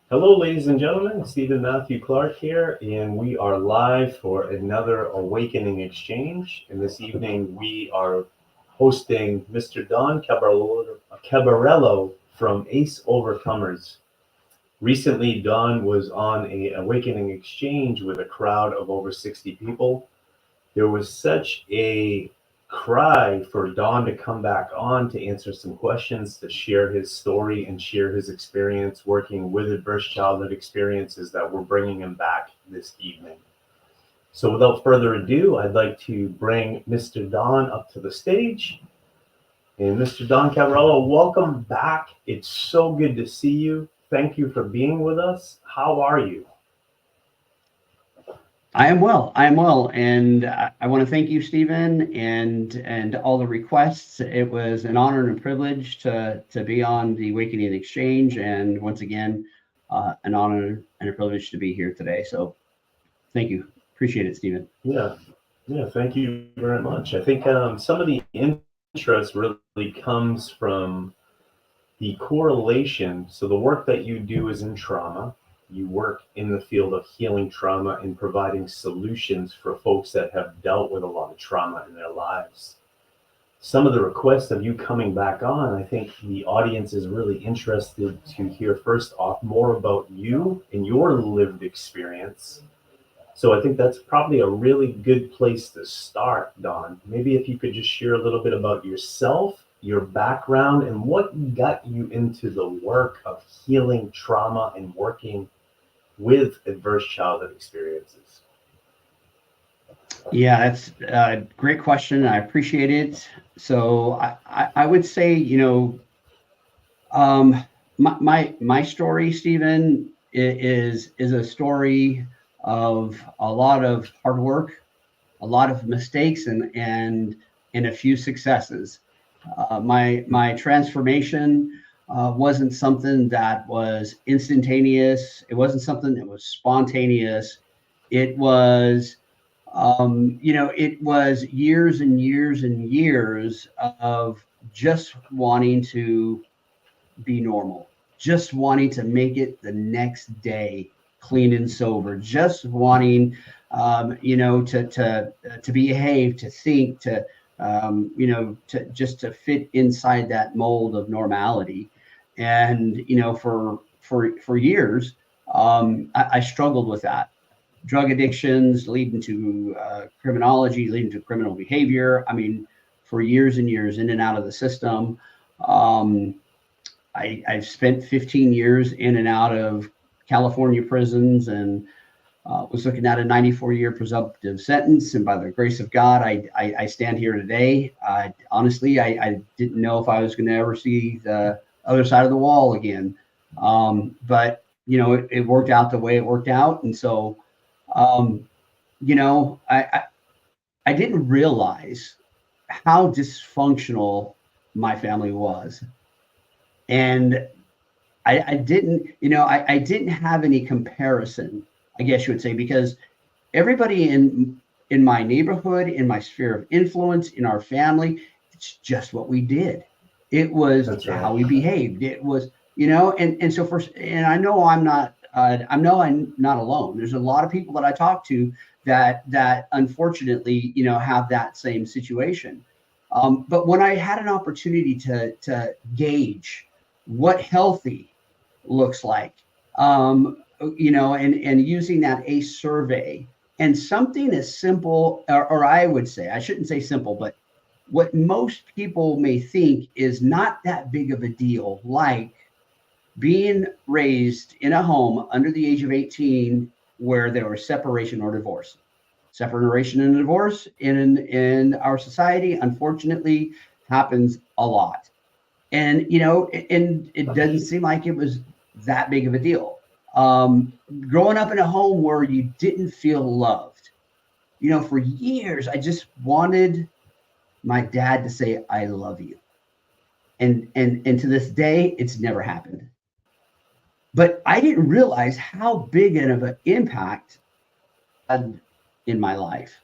Hello, ladies and gentlemen. Stephen Matthew Clark here, and we are live for another Awakening Exchange. And this evening, we are hosting Mr. Don Caballero from Ace Overcomers. Recently, Don was on a Awakening Exchange with a crowd of over 60 people. There was such a cry for Don to come back on to answer some questions, to share his story and share his experience working with adverse childhood experiences that we're bringing him back this evening. So without further ado, I'd like to bring Mr. Don up to the stage. And Mr. Don Caballero, welcome back. It's so good to see you. Thank you for being with us. How are you? I am well. I am well, and I want to thank you, Stephen, and all the requests. It was an honor and a privilege to be on the Awakening Exchange, and once again, an honor and a privilege to be here today. So, thank you. Appreciate it, Stephen. Yeah, yeah, thank you very much. I think some of the interest really comes from the correlation. So the work that you do is in trauma. You work in the field of healing trauma and providing solutions for folks that have dealt with a lot of trauma in their lives. Some of the requests of you coming back on, I think the audience is really interested to hear first off more about you and your lived experience. So I think that's probably a really good place to start, Don. Maybe if you could just share a little bit about yourself, your background, and what got you into the work of healing trauma and working with adverse childhood experiences. Yeah, that's a great question. I appreciate it. So, I would say, um, my story, Stephen, is a story of a lot of hard work, a lot of mistakes, and a few successes. My transformation wasn't something that was instantaneous. It wasn't something that was spontaneous. It was it was years and years and years of just wanting to be normal, just wanting to make it the next day clean and sober, just wanting, to behave, to think, to just to fit inside that mold of normality. And for years, I struggled with that. Drug addictions leading to criminology, leading to criminal behavior. I mean, for years and years, in and out of the system. Um, I've spent 15 years in and out of California prisons and was looking at a 94-year presumptive sentence. And by the grace of God, I stand here today. Honestly, I didn't know if I was going to ever see the other side of the wall again. But, it worked out the way it worked out. And so, um, I didn't realize how dysfunctional my family was. And I didn't, I didn't have any comparison, I guess you would say, because everybody in my neighborhood, in my sphere of influence, in our family, it's just what we did. It was That's how right. we behaved. It was, and so first, and I know I'm not alone. There's a lot of people that I talk to that unfortunately, have that same situation. But when I had an opportunity to gauge what healthy looks like, and using that ACE survey and something as simple, or I would say, I shouldn't say simple, but what most people may think is not that big of a deal, like being raised in a home under the age of 18 where there was separation or divorce. Separation and divorce in our society, unfortunately, happens a lot. And and it doesn't seem like it was that big of a deal. Growing up in a home where you didn't feel loved, for years I just wanted my dad to say I love you, and to this day it's never happened. But I didn't realize how big of an impact had in my life.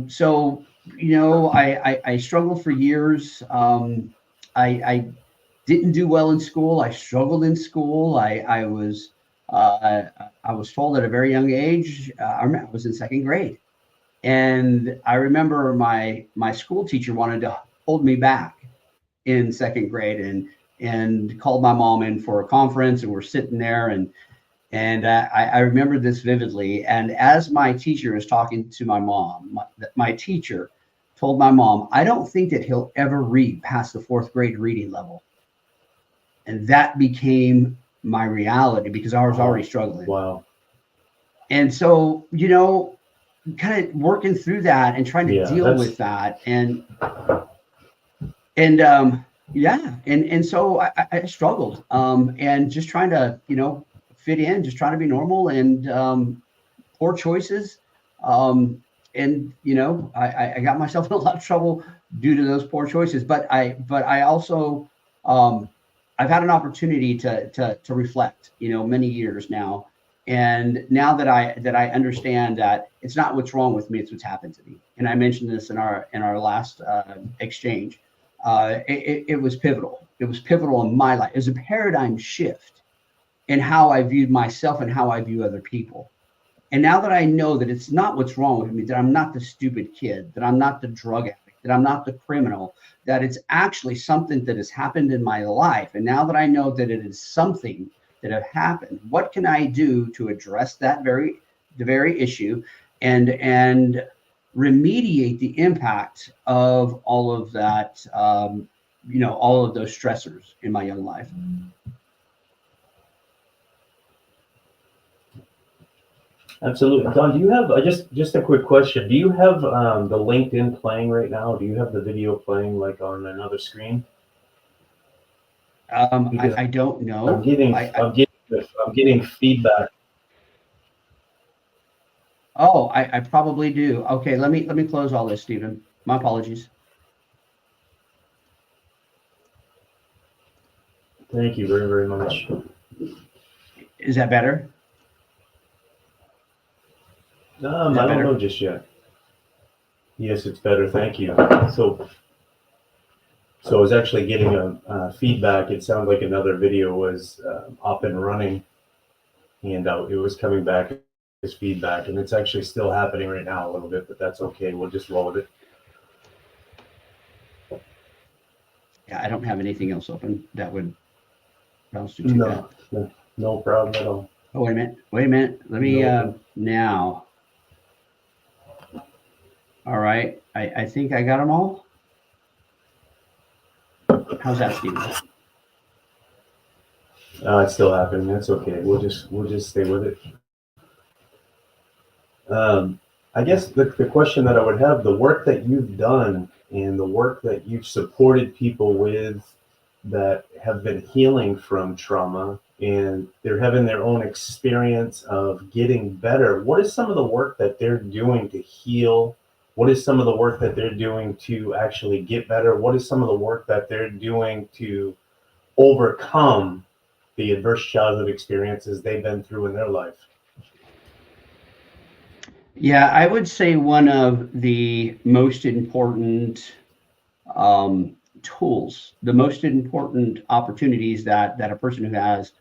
So I struggled for years. I didn't do well in school. I struggled in school. I was. I was told at a very young age. I was in second grade, and I remember my school teacher wanted to hold me back in second grade, and called my mom in for a conference, and we're sitting there, and I remember this vividly. And as my teacher is talking to my mom, my teacher told my mom, "I don't think that he'll ever read past the fourth grade reading level." And that became my reality because I was already struggling. Wow. And so, kind of working through that and trying to Yeah, deal that's with that. Yeah. And so I struggled, and just trying to, fit in, just trying to be normal, and poor choices. And I got myself in a lot of trouble due to those poor choices. But I also, I've had an opportunity to reflect, many years now. And now that I understand that it's not what's wrong with me, it's what's happened to me. And I mentioned this in our last exchange. It was pivotal. It was pivotal in my life. It was a paradigm shift in how I viewed myself and how I view other people. And now that I know that it's not what's wrong with me, that I'm not the stupid kid, that I'm not the drug addict, that I'm not the criminal, that it's actually something that has happened in my life. And now that I know that it is something that have happened, what can I do to address the very issue, and remediate the impact of all of that, all of those stressors in my young life. absolutely. Don, do you have just a quick question? Do you have the LinkedIn playing right now? Do you have the video playing like on another screen? Because I don't I'm know. getting I'm getting I'm getting feedback. Oh, I probably do. Okay, let me close all this, Stephen. My apologies. Thank you very, very much. Is that better? Is I that don't know better? just yet. Yes, it's better. Thank you. So so I was actually getting a feedback. It sounded like another video was up and running, and it was coming back as feedback, and it's actually still happening right now a little bit, but that's okay. We'll just roll with it. Yeah, I don't have anything else open that would constitute that. No, no, no problem at all. Oh, wait a minute. Wait a minute. Let me No problem. now. All right. I think I got them all. How's that, Stephen? It's still happening. That's okay. We'll just stay with it. Um, I guess the question that I would have, the work that you've done and the work that you've supported people with that have been healing from trauma and they're having their own experience of getting better. What is some of the work that they're doing to heal? What is some of the work that they're doing to actually get better? What is some of the work that they're doing to overcome the adverse childhood experiences they've been through in their life? Yeah, I would say one of the most important tools, the most important opportunities that a person who has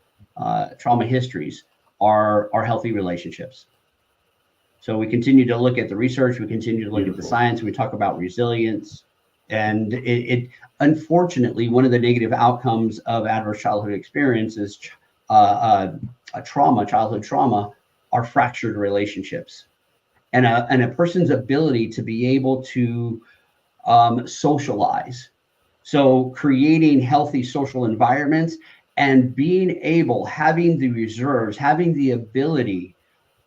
trauma histories are healthy relationships. So we continue to look at the research, we continue to look at the Beautiful. science, we talk about resilience, and it unfortunately one of the negative outcomes of adverse childhood experiences, childhood trauma, are fractured relationships, and a person's ability to be able to socialize. So creating healthy social environments and being able, having the reserves, having the ability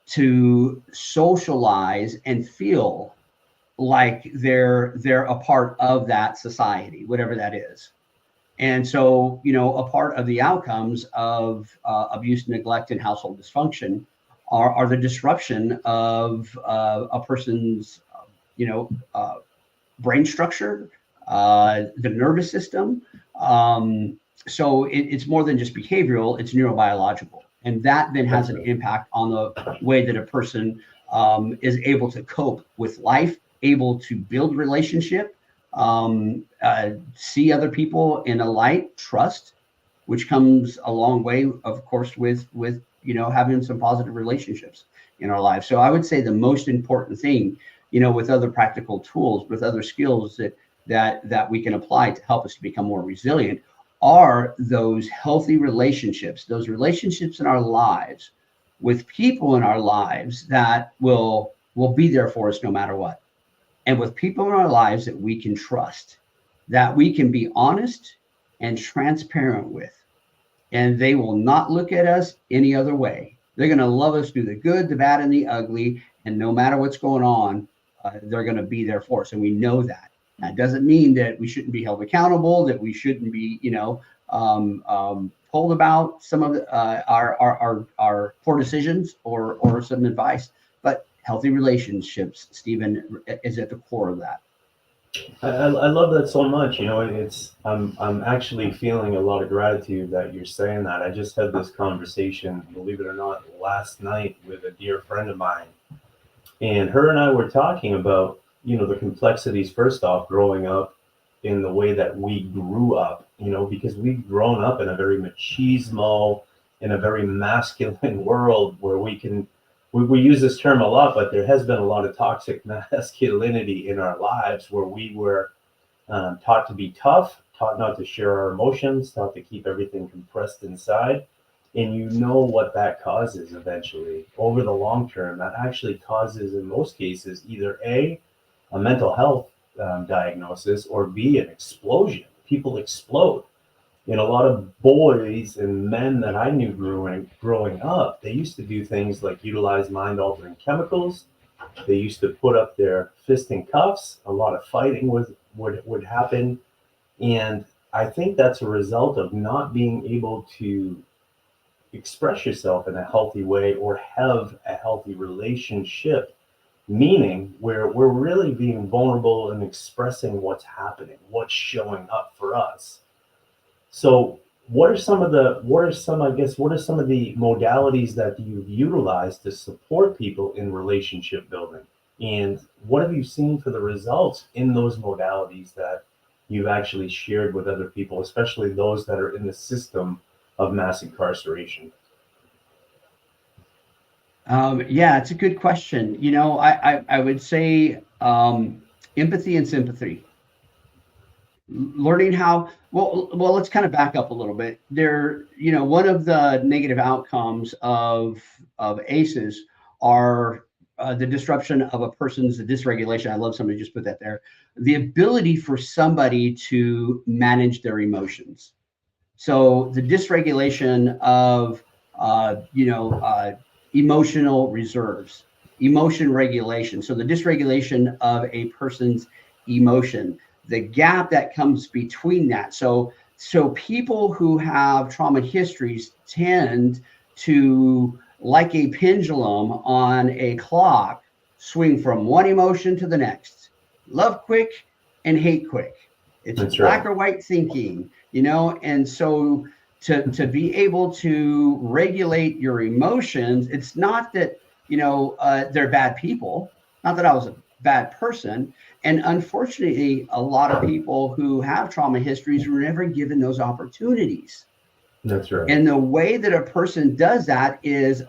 to socialize and feel like they're a part of that society, whatever that is. And so, a part of the outcomes of abuse, neglect, and household dysfunction are the disruption of a person's, you know, uh, brain structure, the nervous system. So it's more than just behavioral, it's neurobiological. And that then has That's an right. impact on the way that a person is able to cope with life, able to build relationship, see other people in a light, trust, which comes a long way, of course, with having some positive relationships in our lives. So I would say the most important thing, with other practical tools, with other skills that we can apply to help us to become more resilient, are those healthy relationships, those relationships in our lives with people in our lives that will be there for us no matter what. And with people in our lives that we can trust, that we can be honest and transparent with, and they will not look at us any other way. They're going to love us through the good, the bad, and the ugly. And no matter what's going on, they're going to be there for us. And we know that. That doesn't mean that we shouldn't be held accountable, that we shouldn't be, told about some of our poor decisions or some advice. But healthy relationships, Stephen, is at the core of that. I love that so much. I'm actually feeling a lot of gratitude that you're saying that. I just had this conversation, believe it or not, last night with a dear friend of mine, and her and I were talking about the complexities, first off, growing up in the way that we grew up. Because we've grown up in a very machismo, in a very masculine world where we use this term a lot, but there has been a lot of toxic masculinity in our lives where we were taught to be tough, taught not to share our emotions, taught to keep everything compressed inside. And what that causes eventually over the long term. That actually causes, in most cases, either A, a mental health diagnosis, or B, an explosion. People explode. A lot of boys and men that I knew growing up, they used to do things like utilize mind-altering chemicals. They used to put up their fist in cuffs. A lot of fighting would happen. And I think that's a result of not being able to express yourself in a healthy way or have a healthy relationship, meaning where we're really being vulnerable and expressing what's happening, what's showing up for us. So what are some of the modalities that you've utilized to support people in relationship building? And what have you seen for the results in those modalities that you've actually shared with other people, especially those that are in the system of mass incarceration? Yeah, it's a good question. I would say empathy and sympathy. Learning how let's kind of back up a little bit there. One of the negative outcomes of ACEs are the disruption of a person's dysregulation. I love somebody just put that there. The ability for somebody to manage their emotions. So the dysregulation of emotional reserves, emotion regulation. So the dysregulation of a person's emotion, the gap that comes between that. So people who have trauma histories tend to, like a pendulum on a clock, swing from one emotion to the next. Love quick and hate quick. It's That's black right. or white thinking, and so to be able to regulate your emotions, it's not that they're bad people, not that I was a bad person. And unfortunately, a lot of people who have trauma histories were never given those opportunities. That's right. And the way that a person does that is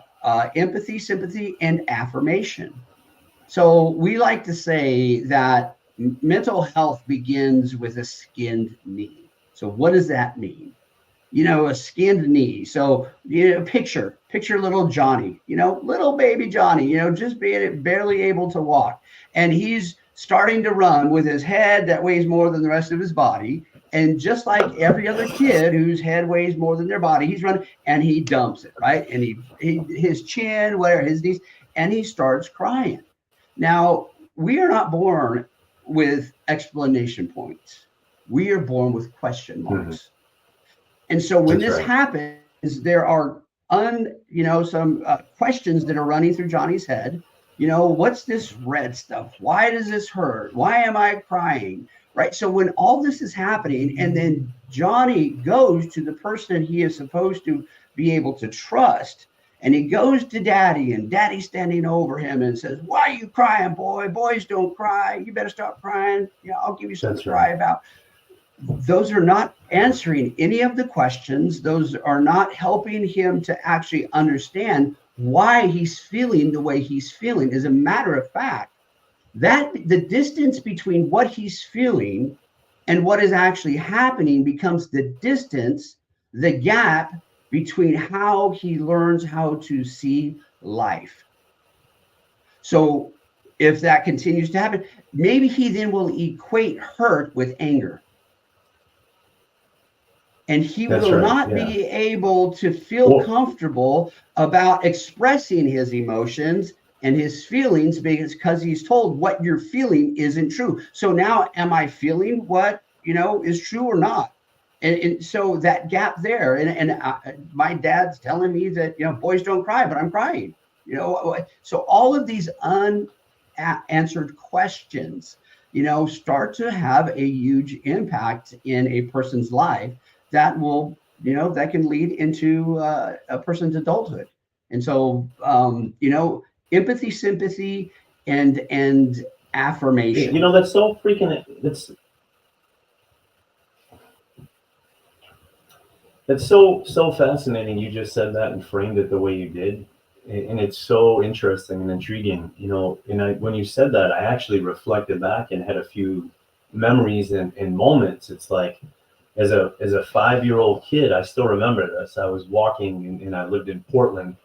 empathy, sympathy, and affirmation. So we like to say that mental health begins with a skinned knee. So what does that mean? A skinned knee. So, picture little Johnny, little baby Johnny, just being barely able to walk. And he's starting to run with his head that weighs more than the rest of his body. And just like every other kid whose head weighs more than their body, he's running and he dumps it, right? And his chin, whatever, his knees, and he starts crying. Now, we are not born with explanation points. We are born with question marks. Mm-hmm. And so when That's this right. happens, there are some questions that are running through Johnny's head. What's this red stuff? Why does this hurt? Why am I crying? Right. So when all this is happening, and then Johnny goes to the person he is supposed to be able to trust, and he goes to Daddy, and Daddy's standing over him and says, "Why are you crying, boy? Boys don't cry. You better stop crying. I'll give you something That's to cry right. about." those are not answering any of the questions. Those are not helping him to actually understand why he's feeling the way he's feeling. As a matter of fact, that the distance between what he's feeling and what is actually happening becomes the distance, the gap between how he learns how to see life. So if that continues to happen, maybe he then will equate hurt with anger. And he That's will right. not Yeah. be able to feel Well, comfortable about expressing his emotions and his feelings because he's told what you're feeling isn't true. So now, am I feeling what is true or not? And so that gap there, my dad's telling me that boys don't cry, but I'm crying. So all of these unanswered questions, start to have a huge impact in a person's life that will, that can lead into a person's adulthood. And so, empathy, sympathy, and affirmation. that's so freaking. That's so fascinating. You just said that and framed it the way you did, and it's so interesting and intriguing. And when you said that, I actually reflected back and had a few memories and moments. It's like as a 5-year old kid, I still remember this. I was walking and I lived in Portland,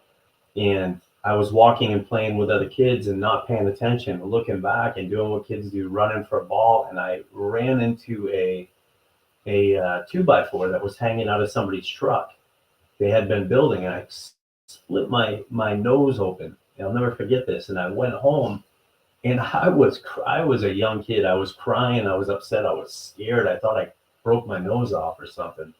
and I was walking and playing with other kids and not paying attention, looking back and doing what kids do, running for a ball, and I ran into a 2x4 that was hanging out of somebody's truck. They had been building, and I split my nose open. And I'll never forget this. And I went home, and I was a young kid. I was crying. I was upset. I was scared. I thought I broke my nose off or something.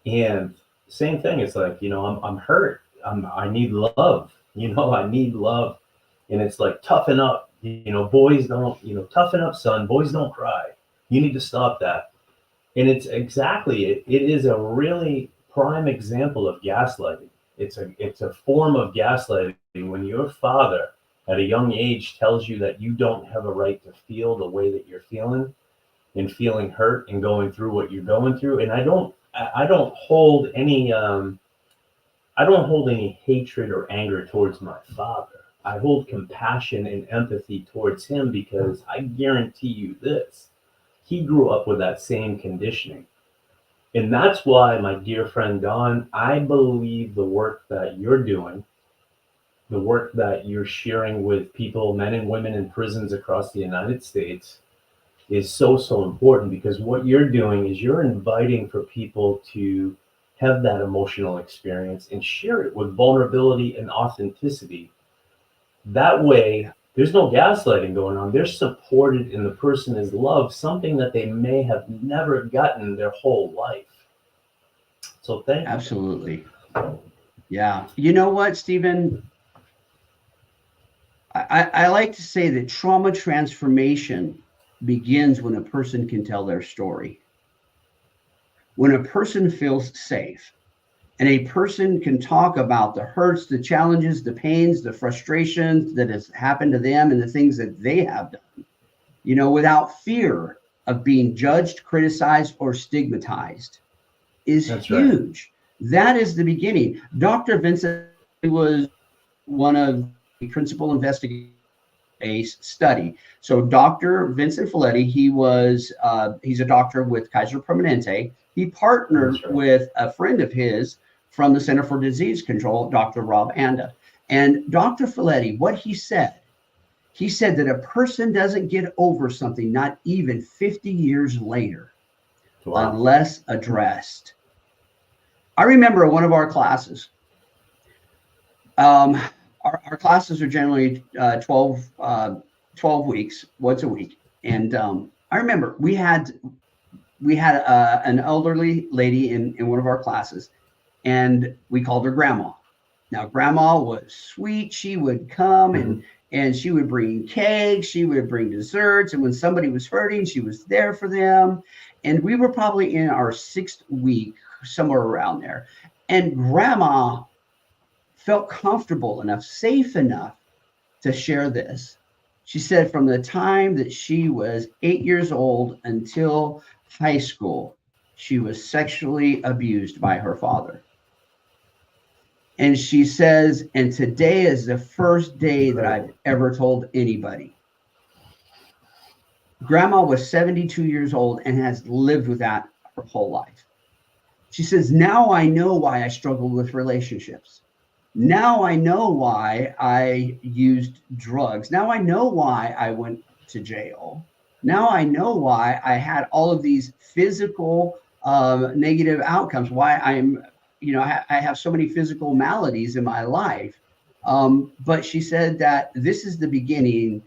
And same thing. It's like, I'm hurt. I need love. I need love. And it's like, toughen up. Boys don't. Toughen up, son. Boys don't cry. You need to stop that. And it's exactly it is a really prime example of gaslighting. It's a form of gaslighting when your father at a young age tells you that you don't have a right to feel the way that you're feeling and feeling hurt and going through what you're going through. And I don't hold any hatred or anger towards my father. I hold compassion and empathy towards him because I guarantee you this. He grew up with that same conditioning. And that's why, my dear friend Don, I believe the work that you're doing, the work that you're sharing with people, men and women in prisons across the United States, is so important, because what you're doing is you're inviting for people to have that emotional experience and share it with vulnerability and authenticity. That way, there's no gaslighting going on. They're supported and the person is loved, something that they may have never gotten their whole life. So thank you. Absolutely. Yeah. You know what, Stephen? I like to say that trauma transformation begins when a person can tell their story. When a person feels safe and a person can talk about the hurts, the challenges, the pains, the frustrations that has happened to them and the things that they have done, without fear of being judged, criticized, or stigmatized, is That's right. huge. That is the beginning. Dr. Vincent was one of the principal investigators a study. So Dr. Vincent Folletti, he's a doctor with Kaiser Permanente. He partnered That's right. with a friend of his from the Center for Disease Control, Dr. Rob Anda. And Dr. Folletti, what he said that a person doesn't get over something, not even 50 years later, Wow. unless addressed. I remember one of our classes. Our classes are generally 12 weeks, once a week. And I remember we had an elderly lady in one of our classes, and we called her Grandma. Now, Grandma was sweet. She would come and she would bring cakes. She would bring desserts. And when somebody was hurting, she was there for them. And we were probably in our 6th week, somewhere around there. And Grandma felt comfortable enough, safe enough to share this. She said from the time that she was 8 years old until high school, she was sexually abused by her father. And she says, and today is the first day that I've Incredible. ever told anybody. Grandma was 72 years old and has lived with that her whole life. She says, now I know why I struggled with relationships. Now I know why I used drugs. Now I know why I went to jail. Now I know why I had all of these physical negative outcomes, why I have so many physical maladies in my life. But she said that this is the beginning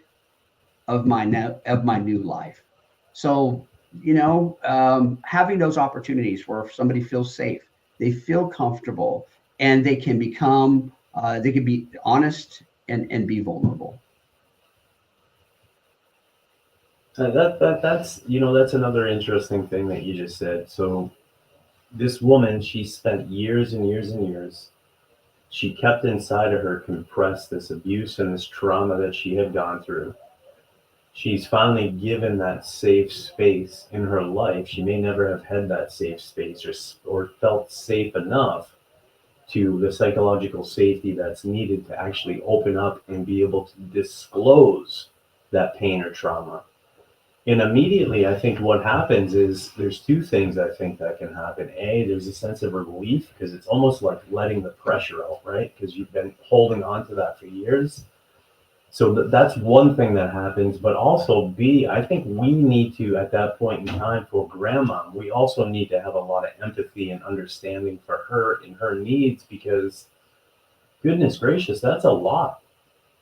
of my new life. So having those opportunities where somebody feels safe, they feel comfortable, and they can be honest and be vulnerable. That's another interesting thing that you just said. So this woman, she spent years and years and years. She kept inside of her compressed this abuse and this trauma that she had gone through. She's finally given that safe space in her life. She may never have had that safe space or felt safe enough to the psychological safety that's needed to actually open up and be able to disclose that pain or trauma. And immediately, I think what happens is there's two things I think that can happen. A, there's a sense of relief because it's almost like letting the pressure out, right? Because you've been holding on to that for years. So that's one thing that happens. But also, B, I think we need to, at that point in time for grandma, we also need to have a lot of empathy and understanding for her and her needs because, goodness gracious, that's a lot.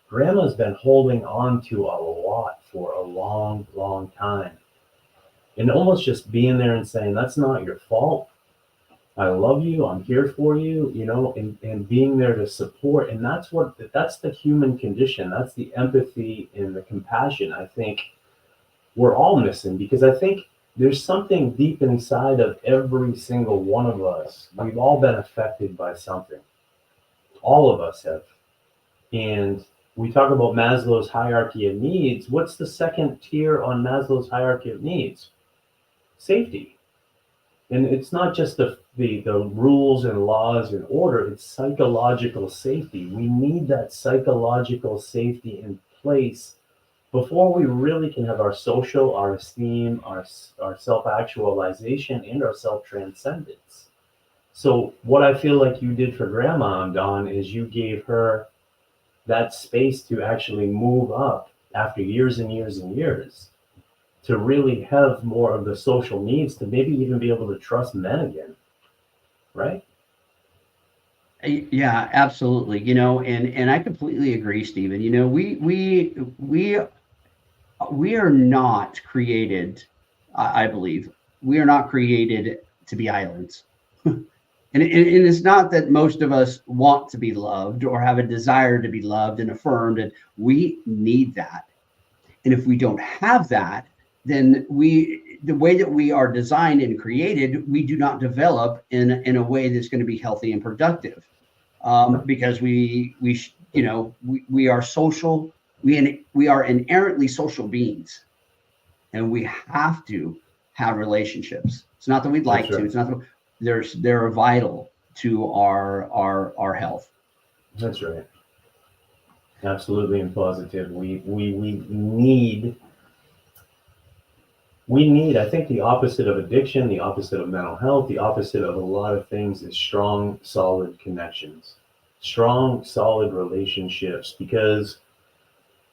Grandma's been holding on to a lot for a long, long time. And almost just being there and saying, that's not your fault. I love you. I'm here for you, and being there to support. And that's the human condition. That's the empathy and the compassion I think we're all missing because I think there's something deep inside of every single one of us. We've all been affected by something. All of us have. And we talk about Maslow's hierarchy of needs. What's the second tier on Maslow's hierarchy of needs? Safety. And it's not just the rules and laws and order, it's psychological safety. We need that psychological safety in place before we really can have our social, our esteem, our self-actualization, and our self-transcendence. So what I feel like you did for Grandma, Don, is you gave her that space to actually move up after years and years and years to really have more of the social needs to maybe even be able to trust men again, right? Yeah, absolutely. And I completely agree, Stephen. We are not created, I believe, we are not created to be islands. And it's not that most of us want to be loved or have a desire to be loved and affirmed, and we need that. And if we don't have that, then the way that we are designed and created, we do not develop in a way that's going to be healthy and productive. Because we are social, we are inherently social beings, and we have to have relationships. It's not that we'd That's like to. right. It's not that they're vital to our health. That's right. Absolutely and positive. We need, I think the opposite of addiction, the opposite of mental health, the opposite of a lot of things is strong, solid connections, strong, solid relationships. Because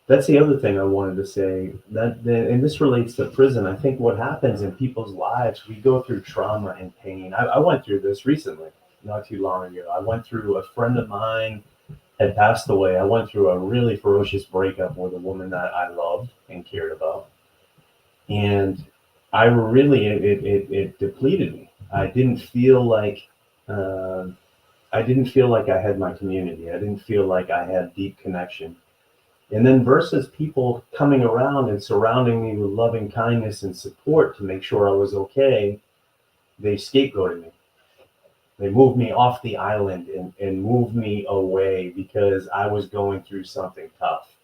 that's the other thing I wanted to say. And this relates to prison. I think what happens in people's lives, we go through trauma and pain. I went through this recently, not too long ago. I went through a friend of mine had passed away. I went through a really ferocious breakup with a woman that I loved and cared about. And I really, it depleted me. Uh, I didn't feel like I had my community. I didn't feel like I had deep connection. And then versus people coming around and surrounding me with loving kindness and support to make sure I was okay, they scapegoated me. They moved me off the island and moved me away because I was going through something tough.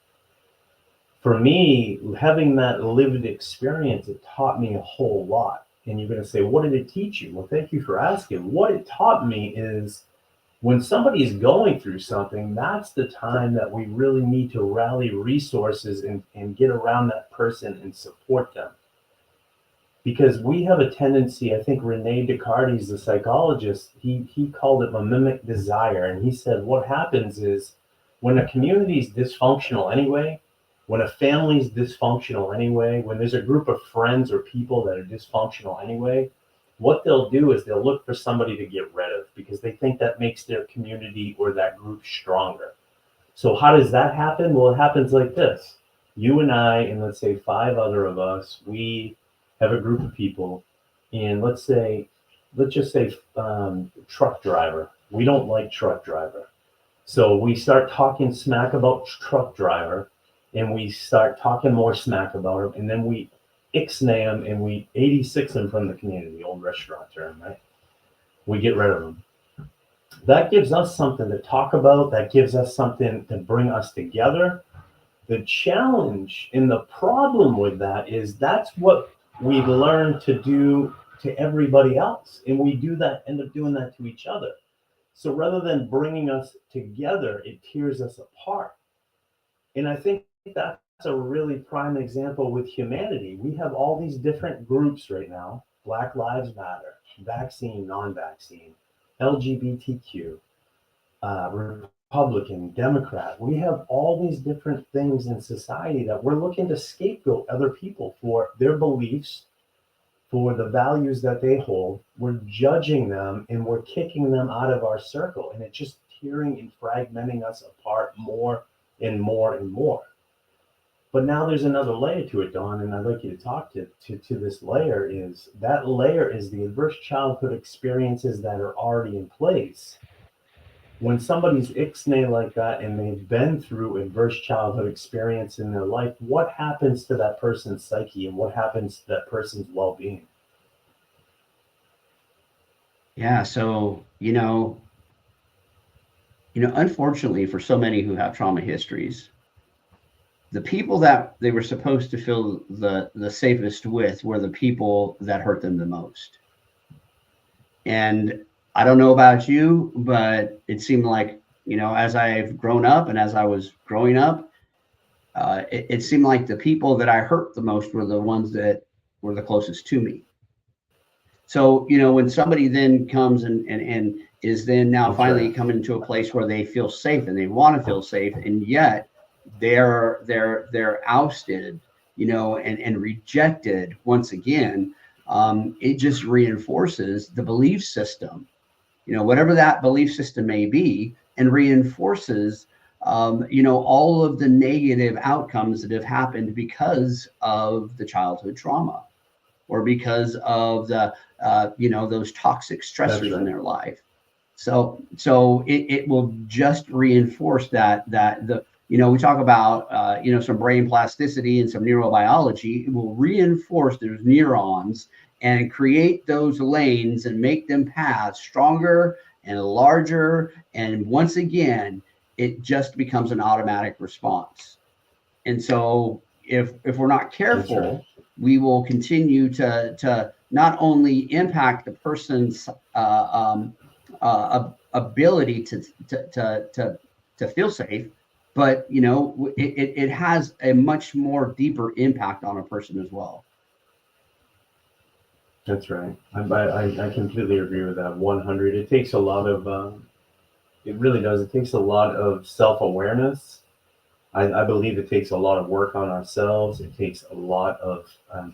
For me, having that lived experience, it taught me a whole lot. And you're going to say, what did it teach you? Well, thank you for asking. What it taught me is when somebody is going through something, that's the time that we really need to rally resources and get around that person and support them. Because we have a tendency, I think Rene Descartes, the psychologist, he called it a mimic desire. And he said what happens is when a community is dysfunctional anyway, when a family is dysfunctional anyway, when there's a group of friends or people that are dysfunctional anyway, what they'll do is they'll look for somebody to get rid of because they think that makes their community or that group stronger. So how does that happen? Well, it happens like this. You and I, and let's say five other of us, we have a group of people, and let's just say truck driver. We don't like truck driver. So we start talking smack about truck driver, and we start talking more smack about him, and then we ixnay him and we 86 him from the community, old restaurant term, right? We get rid of him. That gives us something to talk about. That gives us something to bring us together. The challenge and the problem with that is that's what we've learned to do to everybody else. And we end up doing that to each other. So rather than bringing us together, it tears us apart. And I think that's a really prime example with humanity. We have all these different groups right now: Black Lives Matter, vaccine, non-vaccine, LGBTQ, Republican, Democrat. We have all these different things in society that we're looking to scapegoat other people for their beliefs, for the values that they hold. We're judging them and we're kicking them out of our circle. And it's just tearing and fragmenting us apart more and more and more. But now there's another layer to it, Don, and I'd like you to talk to this layer. Is that layer is the adverse childhood experiences that are already in place. When somebody's ixnay like that and they've been through adverse childhood experience in their life, what happens to that person's psyche and what happens to that person's well-being? Yeah, so unfortunately for so many who have trauma histories, the people that they were supposed to feel the safest with were the people that hurt them the most. And I don't know about you, but it seemed like, as I've grown up and as I was growing up, it seemed like the people that I hurt the most were the ones that were the closest to me. So, when somebody then comes and is then now finally coming to a place where they feel safe and they want to feel safe, and yet they're ousted, and rejected once again, it just reinforces the belief system, whatever that belief system may be, and reinforces, all of the negative outcomes that have happened because of the childhood trauma or because of the, those toxic stressors in their life. So it will just reinforce that we talk about, some brain plasticity and some neurobiology. It will reinforce those neurons and create those lanes and make them paths stronger and larger. And once again, it just becomes an automatic response. And so if we're not careful, we will continue to not only impact the person's ability to feel safe, but it has a much more deeper impact on a person as well. That's right. I completely agree with that. 100. It takes a lot of. It really does. It takes a lot of self-awareness. I believe it takes a lot of work on ourselves. It takes a lot of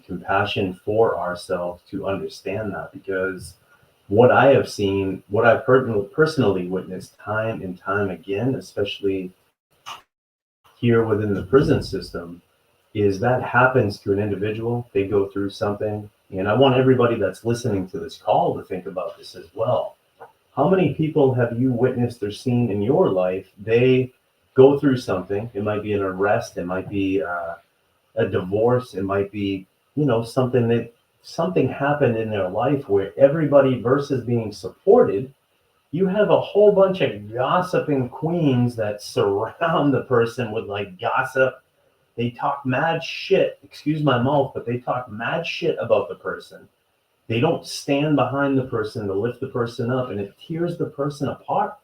compassion for ourselves to understand that, because what I have seen, what I've personally witnessed time and time again, especially here within the prison system, is that happens to an individual. They go through something. And I want everybody that's listening to this call to think about this as well. How many people have you witnessed or seen in your life? They go through something. It might be an arrest. It might be a divorce. It might be, something happened in their life where everybody, versus being supported, you have a whole bunch of gossiping queens that surround the person with gossip. They talk mad shit, excuse my mouth, but they talk mad shit about the person. They don't stand behind the person to lift the person up, and it tears the person apart.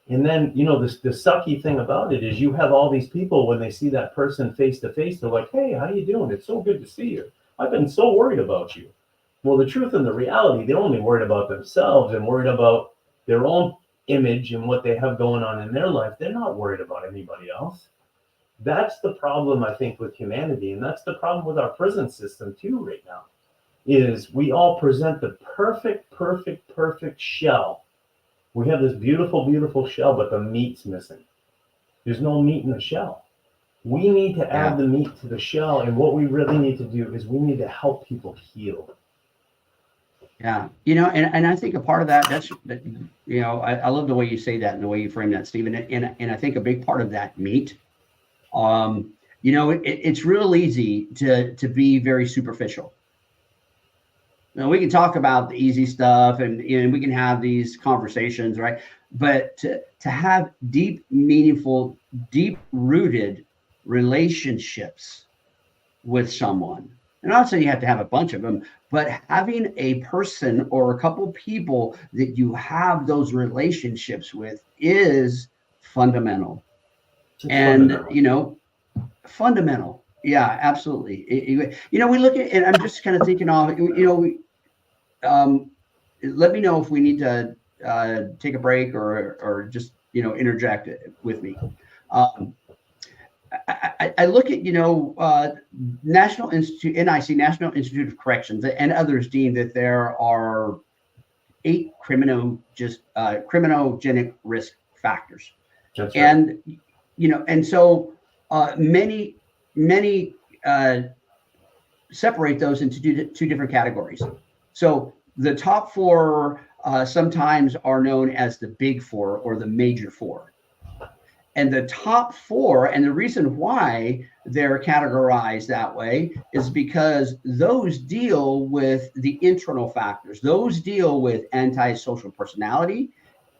And then, the sucky thing about it is you have all these people, when they see that person face to face, they're like, hey, how you doing? It's so good to see you. I've been so worried about you. Well, the truth and the reality, they're only worried about themselves and worried about their own image and what they have going on in their life. They're not worried about anybody else. That's the problem, I think, with humanity. And that's the problem with our prison system too right now, is we all present the perfect shell. We have this beautiful, beautiful shell, but the meat's missing. There's no meat in the shell. We need to add the meat to the shell. And what we really need to do is we need to help people heal. Yeah. And I think a part of that, I love the way you say that and the way you frame that, Stephen. And I think a big part of that meat, it's real easy to be very superficial. Now, we can talk about the easy stuff and we can have these conversations, right? But to have deep, meaningful, deep-rooted relationships with someone, and I'm not saying you have to have a bunch of them, but having a person or a couple people that you have those relationships with is fundamental. Fundamental. Yeah, absolutely. We look at, and I'm just kind of thinking of, let me know if we need to take a break or just, interject with me. I look at, National Institute, NIC, National Institute of Corrections, and others deem that there are 8 criminogenic risk factors. That's right. And so many separate those into two different categories. So the top 4 sometimes are known as the big 4 or the major 4. And the top 4, and the reason why they're categorized that way is because those deal with the internal factors. Those deal with antisocial personality,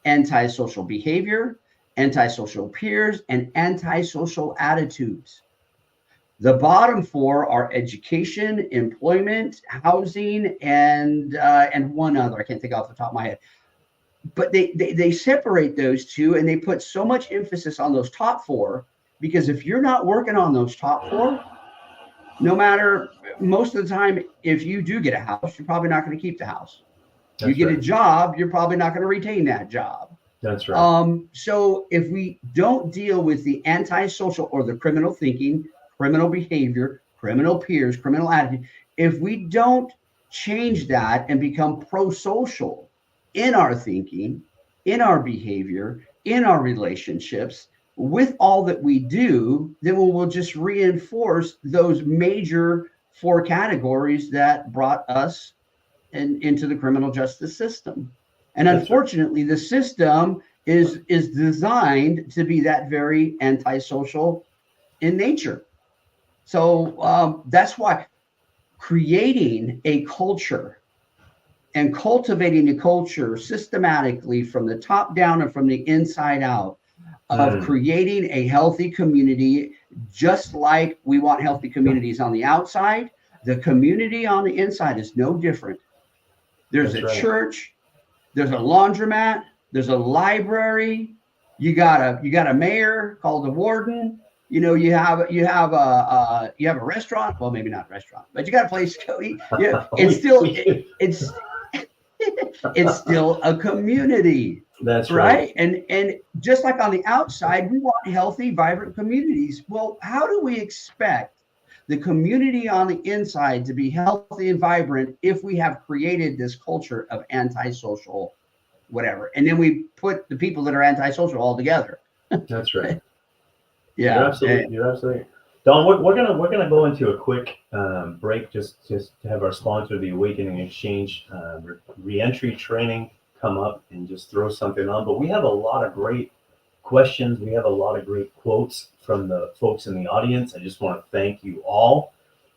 antisocial behavior, antisocial peers, and antisocial attitudes. The bottom 4 are education, employment, housing, and one other. I can't think off the top of my head. But they separate those two, and they put so much emphasis on those top 4, because if you're not working on those top 4, no matter, most of the time, if you do get a house, you're probably not going to keep the house. That's you get right. a job, you're probably not going to retain that job. That's right. So if we don't deal with the antisocial or the criminal thinking, criminal behavior, criminal peers, criminal attitude, if we don't change that and become pro-social in our thinking, in our behavior, in our relationships, with all that we do, then we'll just reinforce those major 4 categories that brought us into the criminal justice system. And unfortunately, the system is designed to be that very antisocial in nature. So that's why creating a culture and cultivating a culture systematically from the top down and from the inside out of creating a healthy community, just like we want healthy communities on the outside, the community on the inside is no different. There's a church, there's a laundromat, there's a library, you got a mayor called the warden, you have a restaurant, well, maybe not a restaurant, but you got a place to go eat. Yeah, it's still a community. That's right. And just like on the outside, we want healthy, vibrant communities. Well, how do we expect the community on the inside to be healthy and vibrant if we have created this culture of antisocial whatever, and then we put the people that are antisocial all together? That's right. Yeah, you're absolutely. Don, we're gonna go into a quick break just to have our sponsor, the Awakening Exchange reentry training, come up and just throw something on. But we have a lot of great questions. We have a lot of great quotes from the folks in the audience. I just want to thank you all.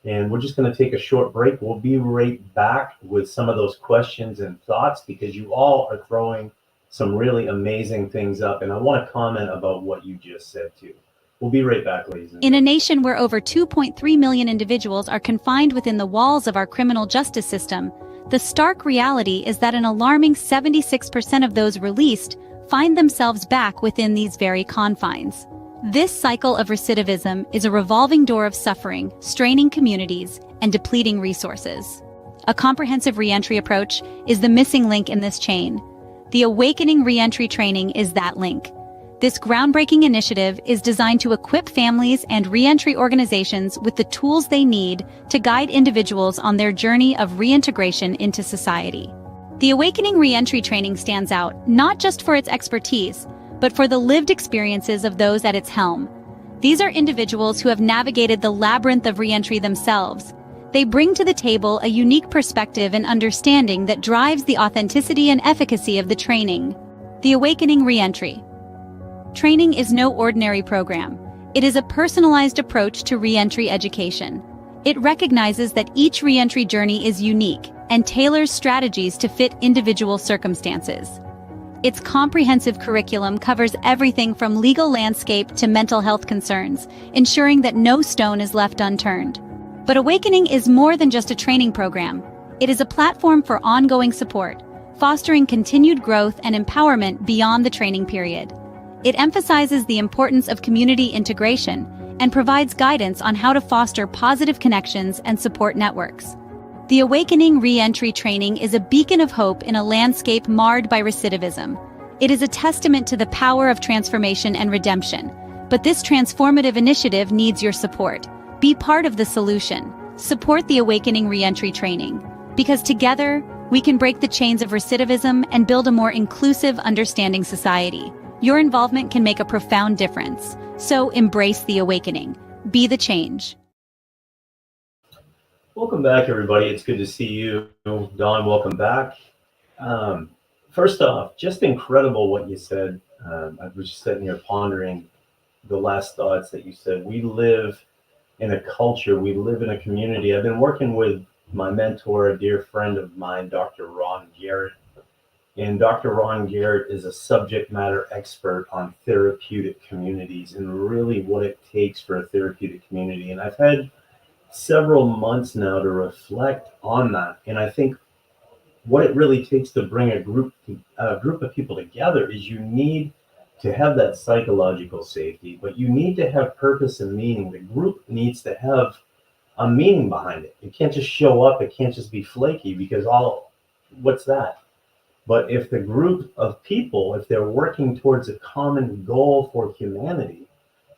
And we're just going to take a short break. We'll be right back with some of those questions and thoughts, because you all are throwing some really amazing things up. And I want to comment about what you just said too. We'll be right back, ladies and gentlemen. In a nation where over 2.3 million individuals are confined within the walls of our criminal justice system, the stark reality is that an alarming 76% of those released find themselves back within these very confines. This cycle of recidivism is a revolving door of suffering, straining communities, and depleting resources. A comprehensive reentry approach is the missing link in this chain. The Awakening Reentry Training is that link. This groundbreaking initiative is designed to equip families and reentry organizations with the tools they need to guide individuals on their journey of reintegration into society. The Awakening Reentry Training stands out not just for its expertise, but for the lived experiences of those at its helm. These are individuals who have navigated the labyrinth of reentry themselves. They bring to the table a unique perspective and understanding that drives the authenticity and efficacy of the training. The Awakening Reentry Training is no ordinary program. It is a personalized approach to reentry education. It recognizes that each reentry journey is unique and tailors strategies to fit individual circumstances. Its comprehensive curriculum covers everything from legal landscape to mental health concerns, ensuring that no stone is left unturned. But Awakening is more than just a training program. It is a platform for ongoing support, fostering continued growth and empowerment beyond the training period. It emphasizes the importance of community integration and provides guidance on how to foster positive connections and support networks. The Awakening Reentry Training is a beacon of hope in a landscape marred by recidivism. It is a testament to the power of transformation and redemption. But this transformative initiative needs your support. Be part of the solution. Support the Awakening Reentry Training, because together we can break the chains of recidivism and build a more inclusive, understanding society. Your involvement can make a profound difference. So embrace the awakening. Be the change. Welcome back, everybody. It's good to see you. Don, welcome back. First off, just incredible what you said. I was just sitting here pondering the last thoughts that you said. We live in a culture, we live in a community. I've been working with my mentor, a dear friend of mine, Dr. Ron Garrett. And Dr. Ron Garrett is a subject matter expert on therapeutic communities and really what it takes for a therapeutic community. And I've had several months now to reflect on that. And I think what it really takes to bring a group of people together is you need to have that psychological safety, but you need to have purpose and meaning. The group needs to have a meaning behind it. It can't just show up. It can't just be flaky because what's that? But if the group of people, if they're working towards a common goal for humanity,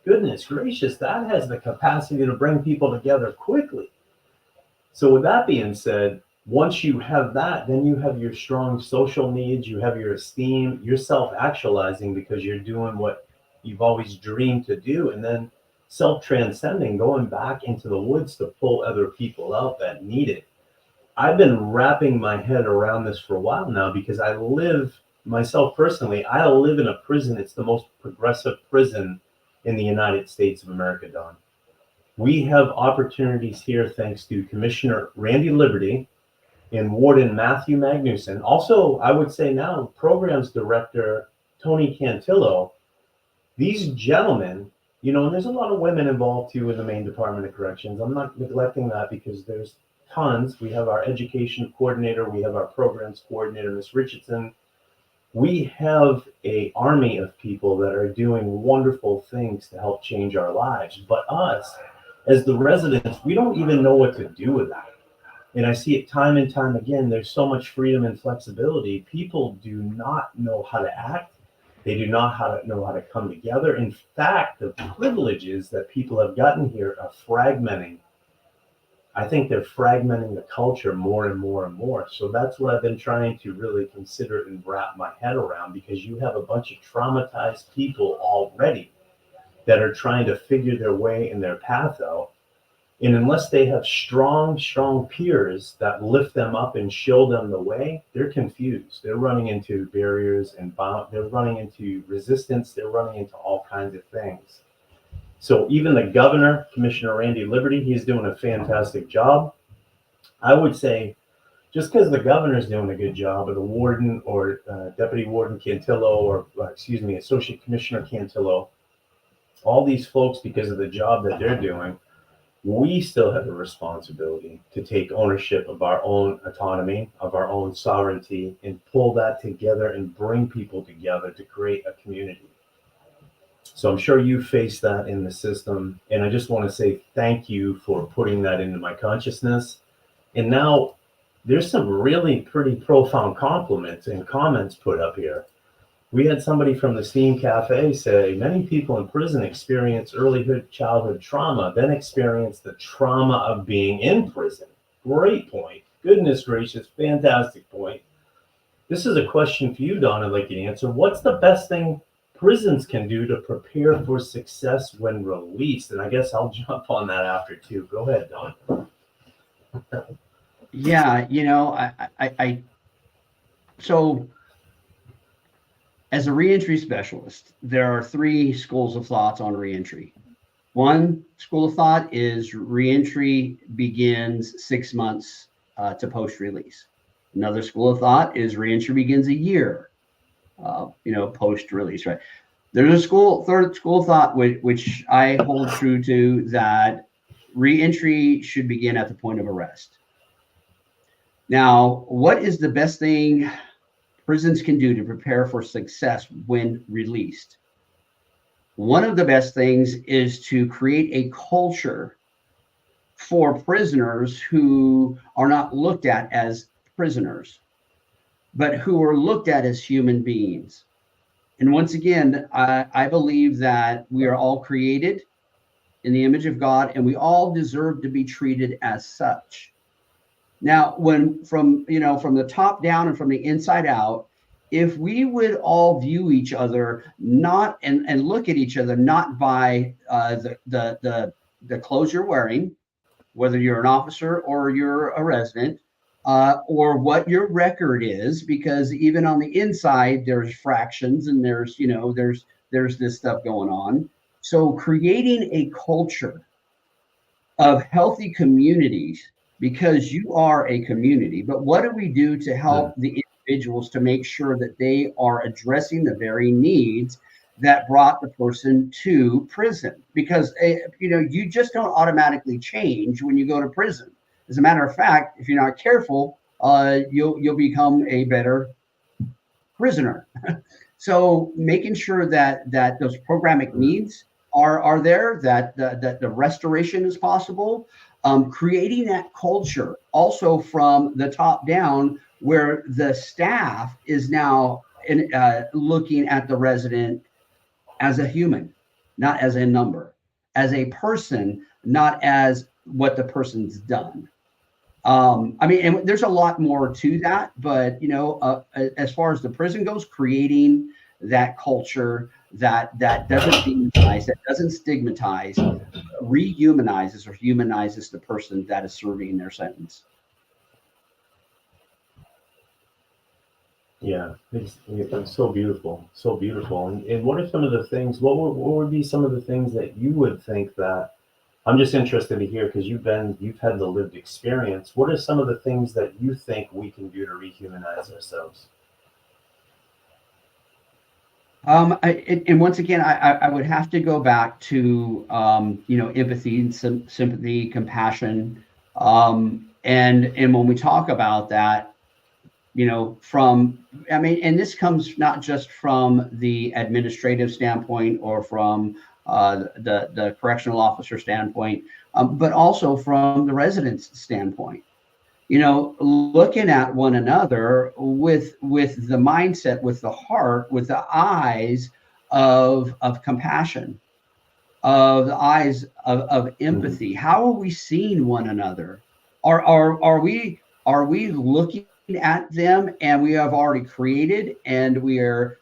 goodness gracious, that has the capacity to bring people together quickly. So with that being said, once you have that, then you have your strong social needs, you have your esteem, you're self-actualizing because you're doing what you've always dreamed to do, and then self-transcending, going back into the woods to pull other people out that need it. I've been wrapping my head around this for a while now because I live, myself personally, I live in a prison. It's the most progressive prison in the United States of America, Don. We have opportunities here thanks to Commissioner Randy Liberty and Warden Matthew Magnuson. Also, I would say now, Programs Director Tony Cantillo. These gentlemen, and there's a lot of women involved too in the Maine Department of Corrections. I'm not neglecting that because there's tons. We have our education coordinator, we have our programs coordinator, Ms. Richardson. We have an army of people that are doing wonderful things to help change our lives. But us, as the residents, we don't even know what to do with that. And I see it time and time again. There's so much freedom and flexibility. People do not know how to act. They do not know how to come together. In fact, the privileges that people have gotten here are fragmenting. I think they're fragmenting the culture more and more and more. So that's what I've been trying to really consider and wrap my head around, because you have a bunch of traumatized people already that are trying to figure their way in their path out. And unless they have strong peers that lift them up and show them the way, they're confused. They're running into barriers and they're running into resistance. They're running into all kinds of things. So even the governor, Commissioner Randy Liberty, he's doing a fantastic job. I would say just because the governor's doing a good job, or the warden or Deputy Warden Cantillo, or Associate Commissioner Cantillo, all these folks, because of the job that they're doing, we still have a responsibility to take ownership of our own autonomy, of our own sovereignty, and pull that together and bring people together to create a community. So I'm sure you face that in the system. And I just want to say thank you for putting that into my consciousness. And now there's some really pretty profound compliments and comments put up here. We had somebody from the Steam Cafe say many people in prison experience early childhood trauma, then experience the trauma of being in prison. Great point. Goodness gracious, fantastic point. This is a question for you, Don. I'd like you to answer. What's the best thing prisons can do to prepare for success when released? And I guess I'll jump on that after too. Go ahead, Don. Yeah, so as a reentry specialist, there are three schools of thoughts on reentry. One school of thought is reentry begins 6 months to post-release. Another school of thought is reentry begins a year, post-release, right? There's a third school of thought, which I hold true to, that reentry should begin at the point of arrest. Now, what is the best thing prisons can do to prepare for success when released? One of the best things is to create a culture for prisoners who are not looked at as prisoners, but who are looked at as human beings. And once again, I believe that we are all created in the image of God, and we all deserve to be treated as such. Now, when from the top down and from the inside out, if we would all view each other not and look at each other not by the clothes you're wearing, whether you're an officer or you're a resident, or what your record is, because even on the inside there's fractions and there's this stuff going on. So creating a culture of healthy communities, because you are a community. But what do we do to help the individuals to make sure that they are addressing the very needs that brought the person to prison? Because you just don't automatically change when you go to prison. As a matter of fact, if you're not careful, you'll become a better prisoner. So making sure that those programmatic needs are there, that the restoration is possible, creating that culture also from the top down, where the staff is now looking at the resident as a human, not as a number, as a person, not as what the person's done. And there's a lot more to that, but as far as the prison goes, creating that culture that doesn't demonize, that doesn't stigmatize, rehumanizes or humanizes the person that is serving their sentence. Yeah, it's so beautiful, so beautiful. And what are some of the things? What would be some of the things that you would think that? I'm just interested to hear, because you've had the lived experience. What are some of the things that you think we can do to rehumanize ourselves? And once again, I would have to go back to empathy and sympathy, compassion, and when we talk about that, and this comes not just from the administrative standpoint or from the correctional officer standpoint, but also from the resident's standpoint. Looking at one another with the mindset, with the heart, with the eyes of compassion, of the eyes of empathy. How are we seeing one another? Are we looking at them and we have already created, and we're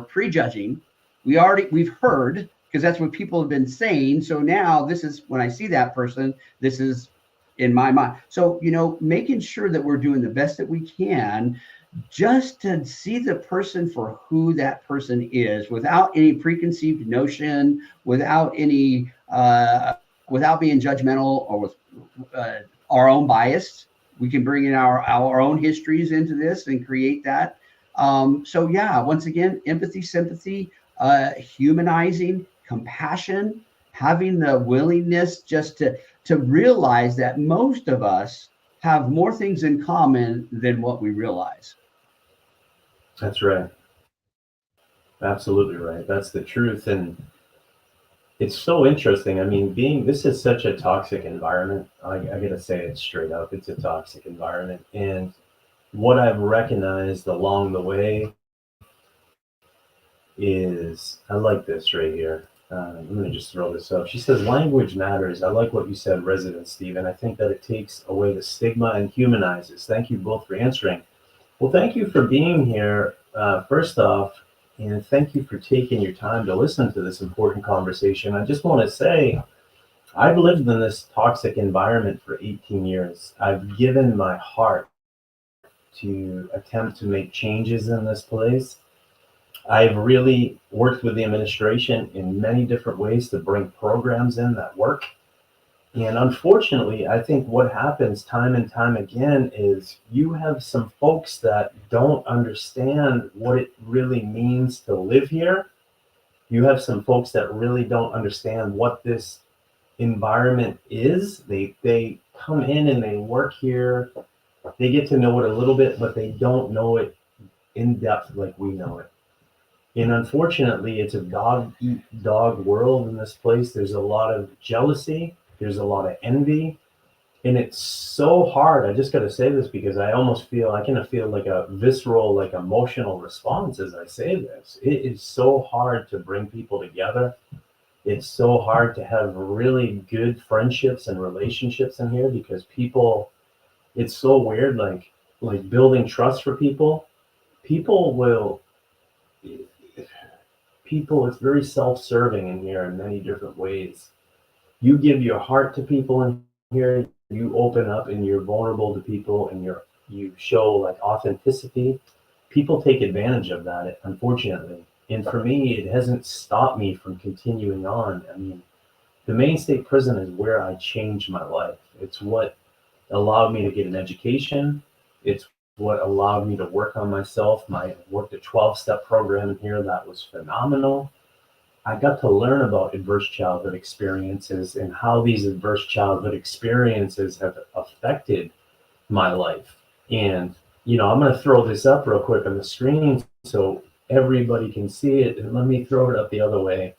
prejudging? We've heard, because that's what people have been saying. So now this is, when I see that person, this is in my mind. So, making sure that we're doing the best that we can just to see the person for who that person is, without any preconceived notion, without any, without being judgmental, or with our own bias. We can bring in our own histories into this and create that. So yeah, once again, empathy, sympathy, humanizing, compassion, having the willingness just to realize that most of us have more things in common than what we realize. That's right. Absolutely right. That's the truth. And it's so interesting. I mean, this is such a toxic environment. I gotta say it straight up. It's a toxic environment. And what I've recognized along the way is, I like this right here. I'm going to just throw this up. She says, language matters. I like what you said, Resident Stephen. I think that it takes away the stigma and humanizes. Thank you both for answering. Well, thank you for being here, first off, and thank you for taking your time to listen to this important conversation. I just want to say, I've lived in this toxic environment for 18 years. I've given my heart to attempt to make changes in this place. I've really worked with the administration in many different ways to bring programs in that work. And unfortunately, I think what happens time and time again is you have some folks that don't understand what it really means to live here. You have some folks that really don't understand what this environment is. They come in and they work here. They get to know it a little bit, but they don't know it in depth like we know it. And unfortunately, it's a dog eat dog world in this place. There's a lot of jealousy. There's a lot of envy. And it's so hard. I just got to say this because I can feel like a visceral, like emotional response as I say this. It is so hard to bring people together. It's so hard to have really good friendships and relationships in here because it's so weird, like building trust for people. People will it's very self-serving in here in many different ways. You give your heart to people in here, you open up and you're vulnerable to people and you show like authenticity. People take advantage of that, unfortunately. And for me, it hasn't stopped me from continuing on. I mean, the Maine State Prison is where I changed my life. It's what allowed me to get an education. It's what allowed me to work on myself. I worked a 12-step program in here that was phenomenal. I got to learn about adverse childhood experiences and how these adverse childhood experiences have affected my life. And, I'm going to throw this up real quick on the screen so everybody can see it. And let me throw it up the other way.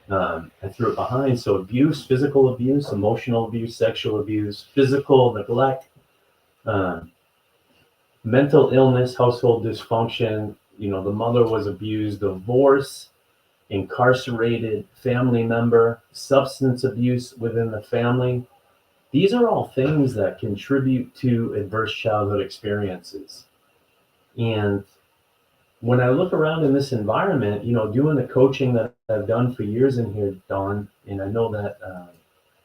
I threw it behind. So abuse, physical abuse, emotional abuse, sexual abuse, physical neglect, mental illness, household dysfunction, the mother was abused, divorce, incarcerated family member, substance abuse within the family. These are all things that contribute to adverse childhood experiences. And when I look around in this environment, doing the coaching that I've done for years in here, Don, and I know that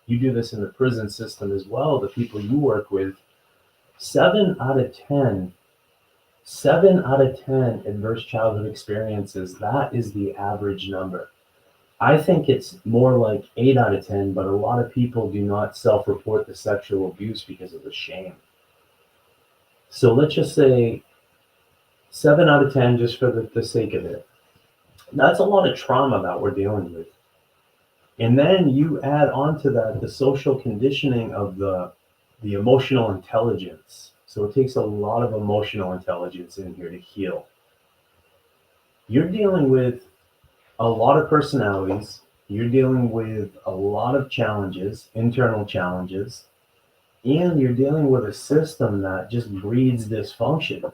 you do this in the prison system as well, the people you work with, 7 out of 10 adverse childhood experiences, that is the average number. I think it's more like 8 out of 10, but a lot of people do not self-report the sexual abuse because of the shame. So let's just say 7 out of 10, just for the sake of it. That's a lot of trauma that we're dealing with. And then you add on to that the social conditioning of the emotional intelligence. So it takes a lot of emotional intelligence in here to heal. You're dealing with a lot of personalities. You're dealing with a lot of challenges, internal challenges, and you're dealing with a system that just breeds dysfunction.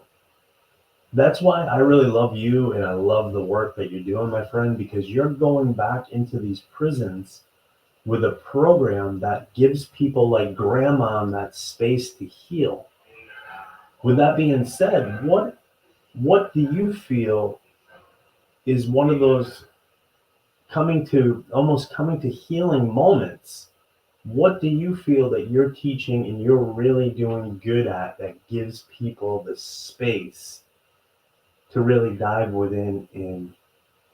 That's why I really love you and I love the work that you're doing, my friend, because you're going back into these prisons with a program that gives people like grandma that space to heal. With that being said, what do you feel is one of those coming to healing moments? What do you feel that you're teaching and you're really doing good at that gives people the space to really dive within and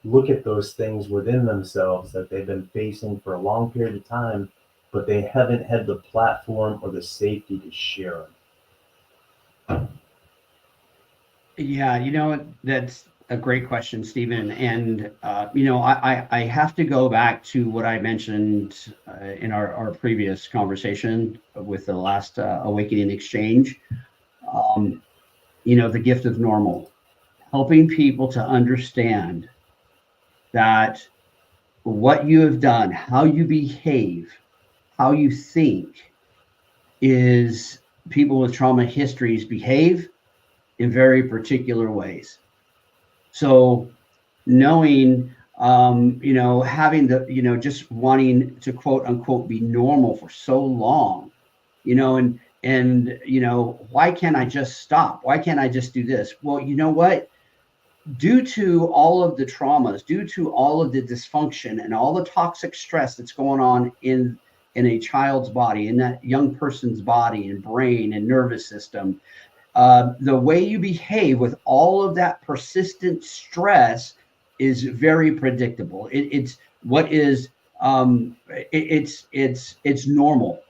look at those things within themselves that they've been facing for a long period of time, but they haven't had the platform or the safety to share them? Yeah, that's a great question, Stephen. And, I have to go back to what I mentioned in our previous conversation with the last Awakening Exchange. The gift of normal, helping people to understand that what you have done, how you behave, how you think is people with trauma histories behave in very particular ways. So knowing, having just wanting to quote unquote be normal for so long, why can't I just stop? Why can't I just do this? Well, you know what? Due to all of the traumas, due to all of the dysfunction and all the toxic stress that's going on in a child's body, in that young person's body and brain and nervous system, the way you behave with all of that persistent stress is very predictable. It's what is it's normal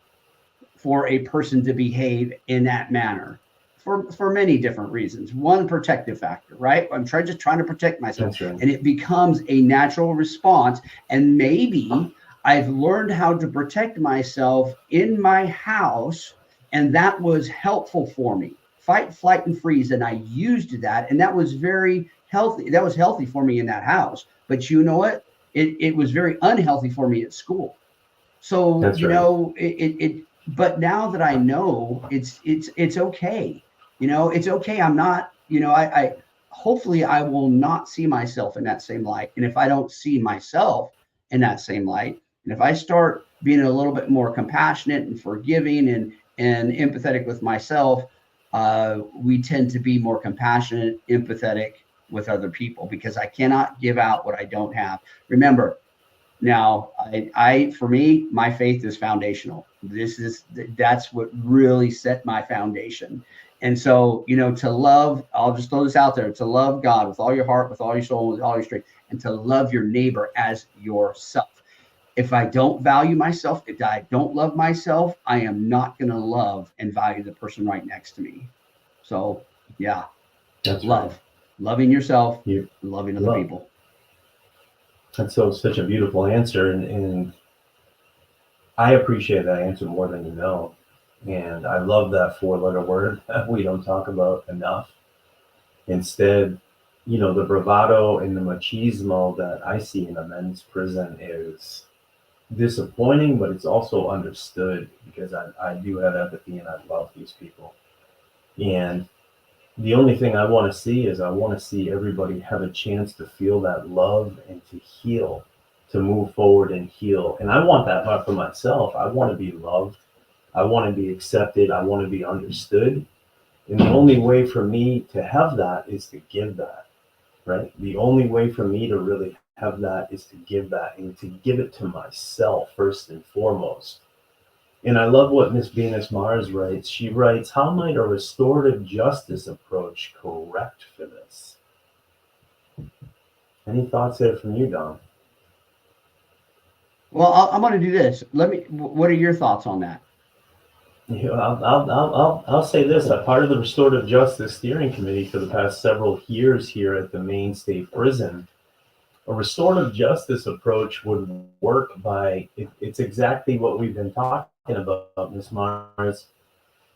for a person to behave in that manner for many different reasons. One, protective factor, right? I'm trying to protect myself, That's right. and it becomes a natural response. And maybe I've learned how to protect myself in my house, and that was helpful for me. Fight, flight, and freeze, and I used that, and that was very healthy. That was healthy for me in that house. But you know what? It was very unhealthy for me at school. So That's right. but now that I know, it's okay. It's okay. I'm not. I hopefully I will not see myself in that same light. And if I don't see myself in that same light, and if I start being a little bit more compassionate and forgiving and empathetic with myself, we tend to be more compassionate, empathetic with other people, because I cannot give out what I don't have. Remember, now, for me, my faith is foundational. That's what really set my foundation. And so, to love, I'll just throw this out there, to love God with all your heart, with all your soul, with all your strength, and to love your neighbor as yourself. If I don't value myself, if I don't love myself, I am not going to love and value the person right next to me. So, yeah, That's love, right. loving yourself, You and loving other love. people. That's such a beautiful answer, and I appreciate that answer more than you know. And I love that four-letter word that we don't talk about enough. Instead, the bravado and the machismo that I see in a men's prison is disappointing, but it's also understood because I do have empathy and I love these people. And the only thing I want to see is I want to see everybody have a chance to feel that love and to heal, to move forward and heal. And I want that for myself. I want to be loved. I want to be accepted. I want to be understood. And the only way for me to have that is to give that, right? The only way for me to really have that is to give that and to give it to myself first and foremost. And I love what Miss Venus Mars writes. She writes, how might a restorative justice approach correct for this? Any thoughts there from you, Don? Well, I'm going to do this. What are your thoughts on that? I'll say this. I'm part of the Restorative Justice Steering Committee for the past several years here at the Maine State Prison. A restorative justice approach would work it's exactly what we've been talking about, Ms. Mars.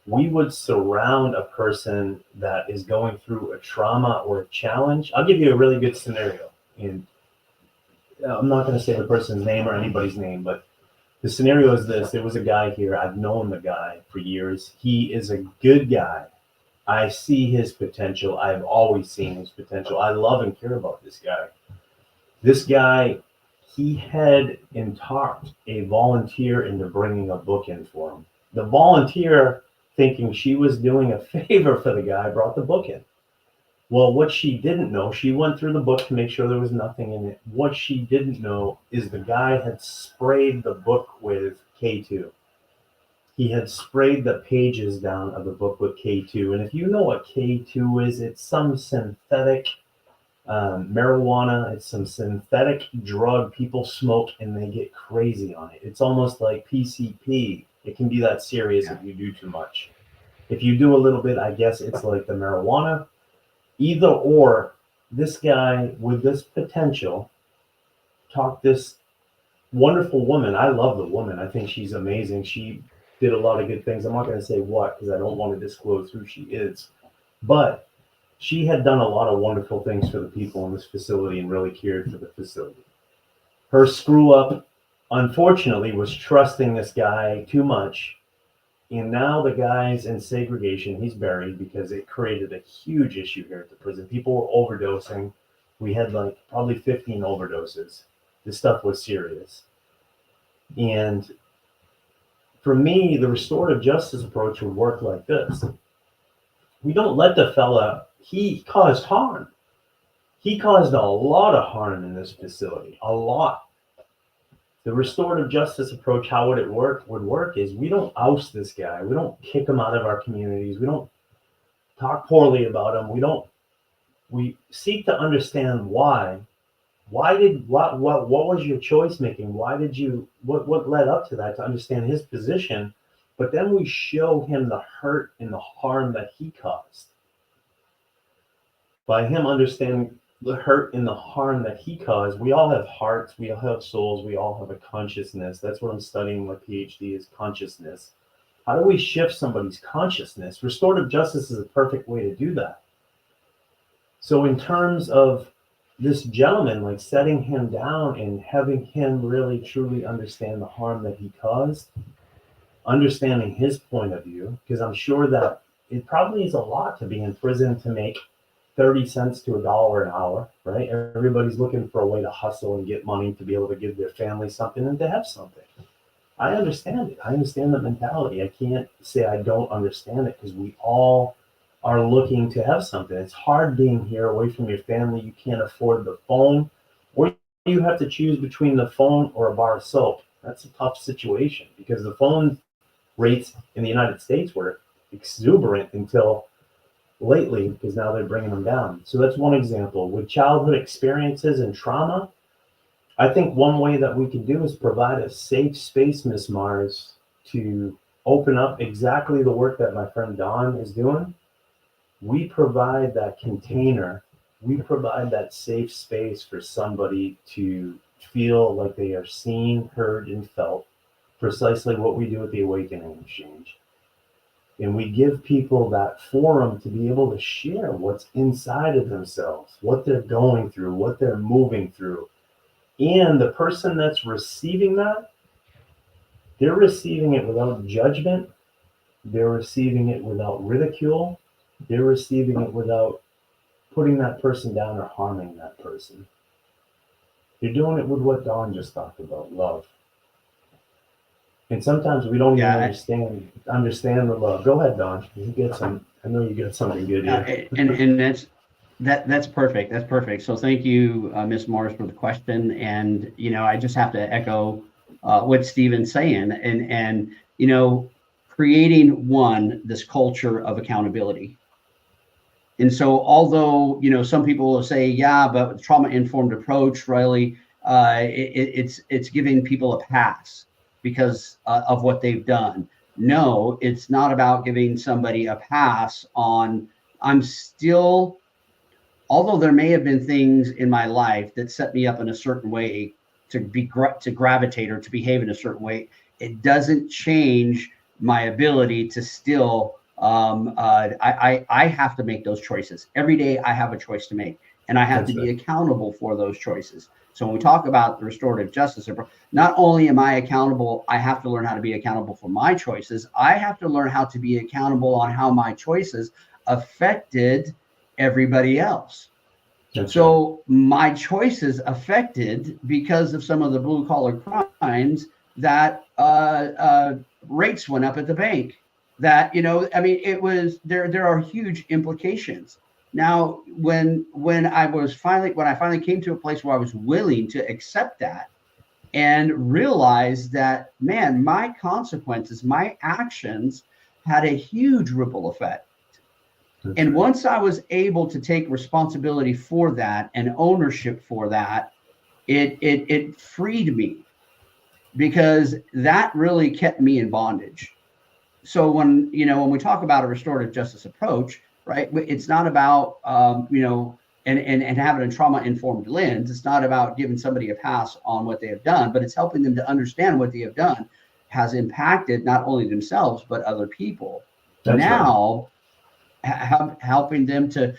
We would surround a person that is going through a trauma or a challenge. I'll give you a really good scenario. And I'm not going to say the person's name or anybody's name, but the scenario is this. There was a guy here. I've known the guy for years. He is a good guy. I see his potential. I've always seen his potential. I love and care about this guy. This guy, he had and talked a volunteer into bringing a book in for him. The volunteer, thinking she was doing a favor for the guy, brought the book in. Well, what she didn't know, she went through the book to make sure there was nothing in it. What she didn't know is the guy had sprayed the book with K2. He had sprayed the pages down of the book with K2. And if you know what K2 is, it's some synthetic marijuana. It's some synthetic drug people smoke and they get crazy on it. It's almost like PCP. It can be that serious if you do too much. If you do a little bit, I guess it's like the marijuana. Either or, this guy with this potential talked this wonderful woman. I love the woman. I think she's amazing. She did a lot of good things. I'm not going to say what because I don't want to disclose who she is. But she had done a lot of wonderful things for the people in this facility and really cared for the facility. Her screw up, unfortunately, was trusting this guy too much. And now the guy's in segregation. He's buried because it created a huge issue here at the prison. People were overdosing. We had like probably 15 overdoses. This stuff was serious. And for me, the restorative justice approach would work like this. We don't let the fella, he caused harm. He caused a lot of harm in this facility, a lot. The restorative justice approach, how would it work? Would work is we don't oust this guy. We don't kick him out of our communities. We don't talk poorly about him. We seek to understand why. What was your choice making? Why did you, what led up to that, to understand his position? But then we show him the hurt and the harm that he caused. By him understanding the hurt and the harm that he caused, we all have hearts, we all have souls, we all have a consciousness. That's what I'm studying. My PhD is consciousness. How do we shift somebody's consciousness? Restorative justice is a perfect way to do that. So in terms of this gentleman, like setting him down and having him really truly understand the harm that he caused, understanding his point of view, because I'm sure that it probably is a lot to be in prison to make 30 cents to $1 an hour, right? Everybody's looking for a way to hustle and get money to be able to give their family something and to have something. I understand it. I understand the mentality. I can't say I don't understand it because we all are looking to have something. It's hard being here away from your family. You can't afford the phone, or you have to choose between the phone or a bar of soap. That's a tough situation because the phone rates in the United States were exuberant until lately, because now they're bringing them down. So that's one example. With childhood experiences and trauma, I think one way that we can do is provide a safe space, Miss Mars, to open up exactly the work that my friend Don is doing. We provide that container, we provide that safe space for somebody to feel like they are seen, heard, and felt, precisely what we do at the Awakening Exchange. And we give people that forum to be able to share what's inside of themselves, what they're going through, what they're moving through. And the person that's receiving that, they're receiving it without judgment. They're receiving it without ridicule. They're receiving it without putting that person down or harming that person. They're doing it with what Don just talked about, love. And sometimes we don't even understand the love. Go ahead, Don. You get some. I know you got something good here. And that's perfect. That's perfect. So thank you, Ms. Morris, for the question. And I just have to echo what Stephen's saying, and creating this culture of accountability. And so, although some people will say, yeah, but trauma-informed approach, really, it's giving people a pass because of what they've done. No, it's not about giving somebody a pass on. I'm still, although there may have been things in my life that set me up in a certain way to gravitate or to behave in a certain way, it doesn't change my ability to still. I have to make those choices every day. I have a choice to make, and I have to be accountable for those choices. So when we talk about the restorative justice approach, not only am I accountable, I have to learn how to be accountable for my choices. I have to learn how to be accountable on how my choices affected everybody else. So my choices affected because of some of the blue collar crimes that rates went up at the bank. That it was there are huge implications. Now, when I finally came to a place where I was willing to accept that and realize that, man, my consequences, my actions had a huge ripple effect. And once I was able to take responsibility for that and ownership for that, it freed me, because that really kept me in bondage. So when we talk about a restorative justice approach, right, it's not about and have it a trauma-informed lens. It's not about giving somebody a pass on what they have done, but it's helping them to understand what they have done has impacted not only themselves, but other people. That's now helping them to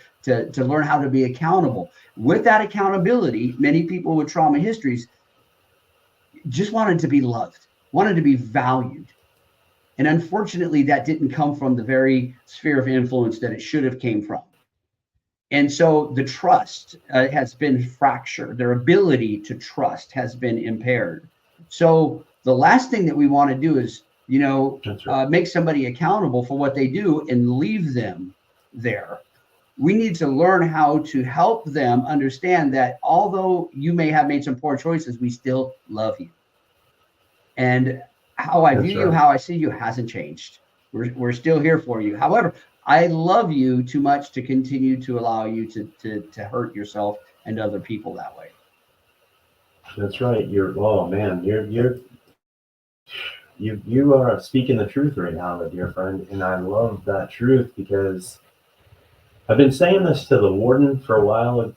learn how to be accountable. With that accountability, many people with trauma histories just wanted to be loved, wanted to be valued. And unfortunately, that didn't come from the very sphere of influence that it should have came from. And so the trust has been fractured. Their ability to trust has been impaired. So the last thing that we want to do is, make somebody accountable for what they do and leave them there. We need to learn how to help them understand that although you may have made some poor choices, we still love you. And how I view you, how I see you hasn't changed. We're still here for you. However, I love you too much to continue to allow you to hurt yourself and other people that way. That's right. You are speaking the truth right now, my dear friend, and I love that truth because I've been saying this to the warden for a while,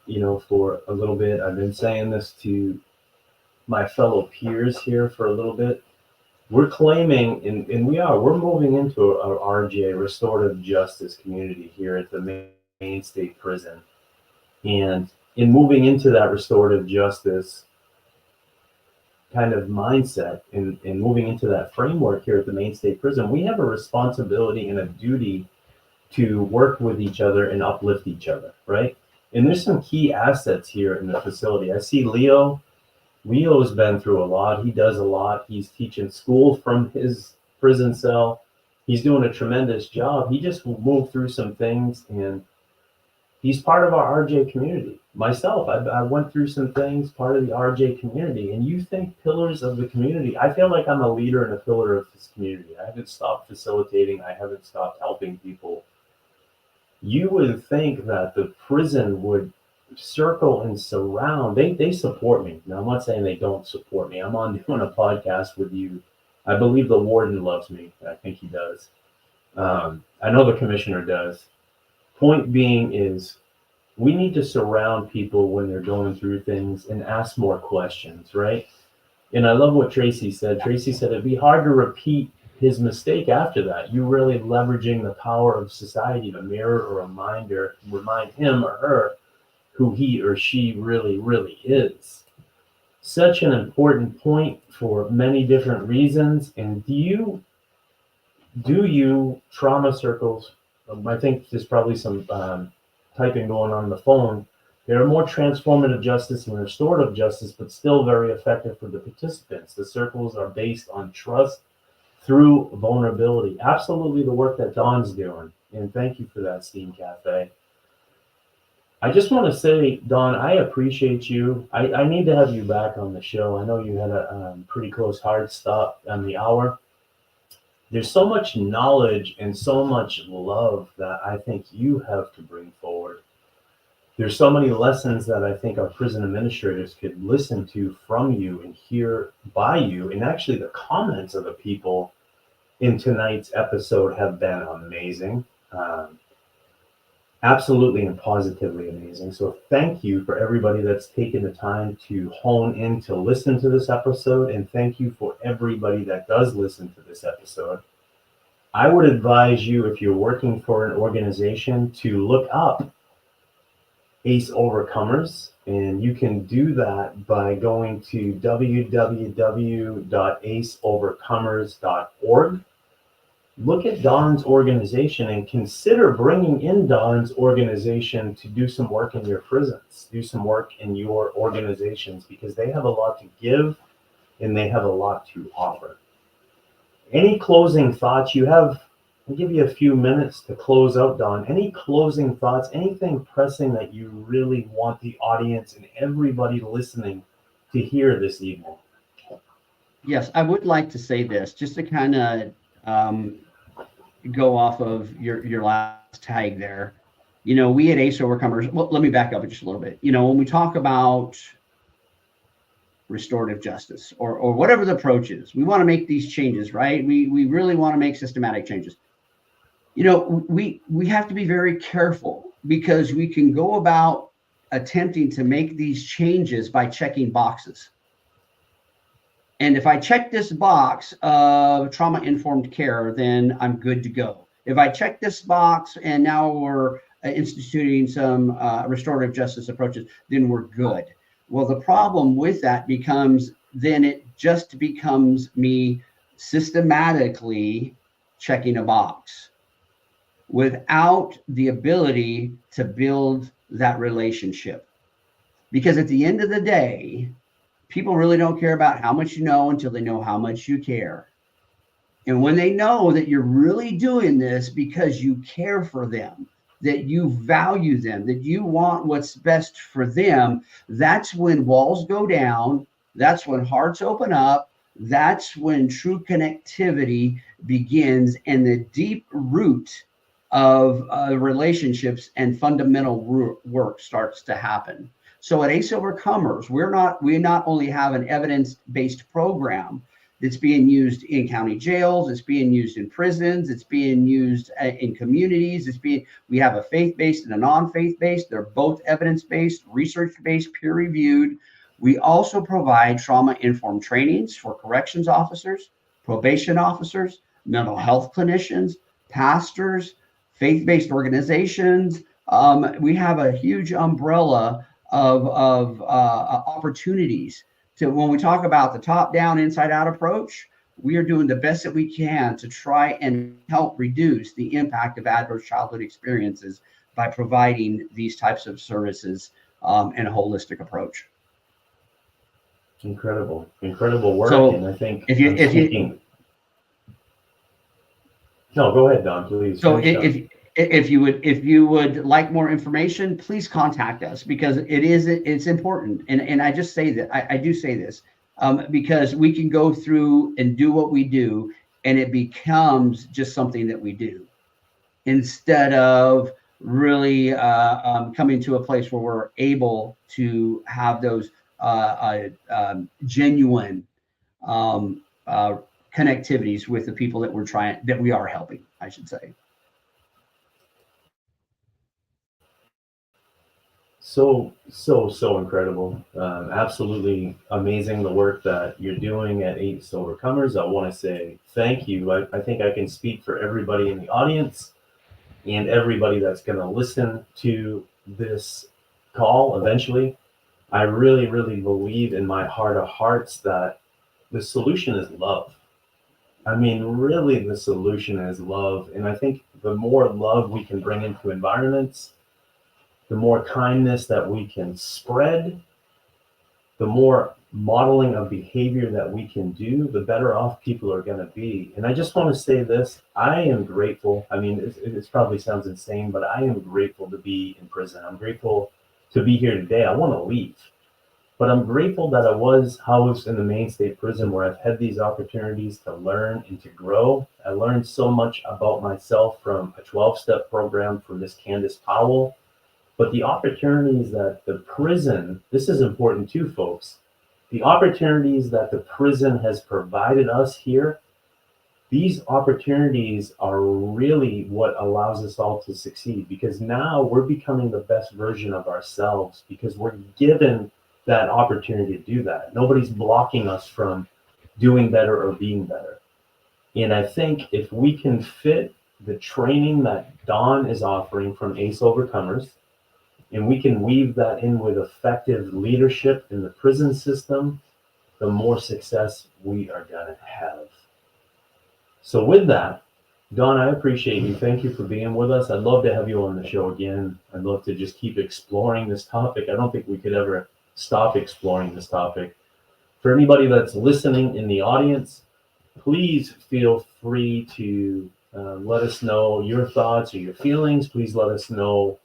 for a little bit. I've been saying this to my fellow peers here for a little bit. We're claiming, and we're moving into our RJ, restorative justice community here at the Maine State Prison. And in moving into that restorative justice kind of mindset and moving into that framework here at the Maine State Prison, we have a responsibility and a duty to work with each other and uplift each other, right? And there's some key assets here in the facility. I see Leo. Leo's been through a lot. He does a lot. He's teaching school from his prison cell. He's doing a tremendous job. He just moved through some things, and he's part of our RJ community. Myself, I went through some things, part of the RJ community. And you think pillars of the community. I feel like I'm a leader and a pillar of this community. I haven't stopped facilitating. I haven't stopped helping people. You would think that the prison would circle and surround. They support me. Now, I'm not saying they don't support me. I'm on doing a podcast with you. I believe the warden loves me. I think he does. I know the commissioner does. Point being is we need to surround people when they're going through things and ask more questions, right? And I love what Tracy said. Tracy said it'd be hard to repeat his mistake after that. You really leveraging the power of society to mirror or remind him or her who he or she really, really is. Such an important point for many different reasons. And do you trauma circles? I think there's probably some typing going on the phone. They're more transformative justice and restorative justice, but still very effective for the participants. The circles are based on trust through vulnerability. Absolutely the work that Don's doing. And thank you for that, Steam Cafe. I just want to say, Don, I appreciate you. I need to have you back on the show. I know you had a pretty close hard stop on the hour. There's so much knowledge and so much love that I think you have to bring forward. There's so many lessons that I think our prison administrators could listen to from you and hear by you. And actually the comments of the people in tonight's episode have been amazing. Absolutely and positively amazing. So thank you for everybody that's taken the time to hone in to listen to this episode. And thank you for everybody that does listen to this episode. I would advise you, if you're working for an organization, to look up ACE Overcomers. And you can do that by going to www.aceovercomers.org. Look at Don's organization and consider bringing in Don's organization to do some work in your prisons, do some work in your organizations, because they have a lot to give and they have a lot to offer. Any closing thoughts you have? I'll give you a few minutes to close out, Don. Any closing thoughts, anything pressing that you really want the audience and everybody listening to hear this evening? Yes, I would like to say this, just to kind of go off of your last tag there. We at ACE Overcomers, well, let me back up just a little bit. When we talk about restorative justice or whatever the approach is, we want to make these changes, right? We really want to make systematic changes. We have to be very careful, because we can go about attempting to make these changes by checking boxes. And if I check this box of trauma-informed care, then I'm good to go. If I check this box and now we're instituting some restorative justice approaches, then we're good. Well, the problem with that becomes, then it just becomes me systematically checking a box without the ability to build that relationship. Because at the end of the day, people really don't care about how much you know until they know how much you care. And when they know that you're really doing this because you care for them, that you value them, that you want what's best for them, that's when walls go down. That's when hearts open up. That's when true connectivity begins, and the deep root of relationships and fundamental work starts to happen. So at ACE Overcomers, we not only have an evidence-based program that's being used in county jails, it's being used in prisons, it's being used in communities, we have a faith-based and a non-faith-based. They're both evidence-based, research-based, peer-reviewed. We also provide trauma-informed trainings for corrections officers, probation officers, mental health clinicians, pastors, faith-based organizations. We have a huge umbrella of opportunities to, when we talk about the top-down, inside-out approach, we are doing the best that we can to try and help reduce the impact of adverse childhood experiences by providing these types of services in a holistic approach. Incredible work. So and I think if you no, go ahead, Don, please. So if you would like more information, please contact us, because it's important. And I just say that I do say this because we can go through and do what we do, and it becomes just something that we do instead of really coming to a place where we're able to have those genuine connectivities with the people that we are helping, I should say. So incredible. Absolutely amazing, the work that you're doing at ACE Overcomers. I want to say thank you. I think I can speak for everybody in the audience and everybody that's going to listen to this call eventually. I really, really believe in my heart of hearts that the solution is love. I mean, really, the solution is love. And I think the more love we can bring into environments, the more kindness that we can spread, the more modeling of behavior that we can do, the better off people are going to be. And I just want to say this, I am grateful. I mean, it probably sounds insane, but I am grateful to be in prison. I'm grateful to be here today. I want to leave, but I'm grateful that I was housed in the Maine State Prison, where I've had these opportunities to learn and to grow. I learned so much about myself from a 12-step program from Miss Candace Powell. But the opportunities that the prison, this is important too, folks, the opportunities that the prison has provided us here, these opportunities are really what allows us all to succeed, because now we're becoming the best version of ourselves because we're given that opportunity to do that. Nobody's blocking us from doing better or being better. And I think if we can fit the training that Don is offering from ACE Overcomers, and we can weave that in with effective leadership in the prison system, the more success we are going to have. So with that, Don, I appreciate you. Thank you for being with us. I'd love to have you on the show again. I'd love to just keep exploring this topic. I don't think we could ever stop exploring this topic. For anybody that's listening in the audience, please feel free to let us know your thoughts or your feelings. Please let us know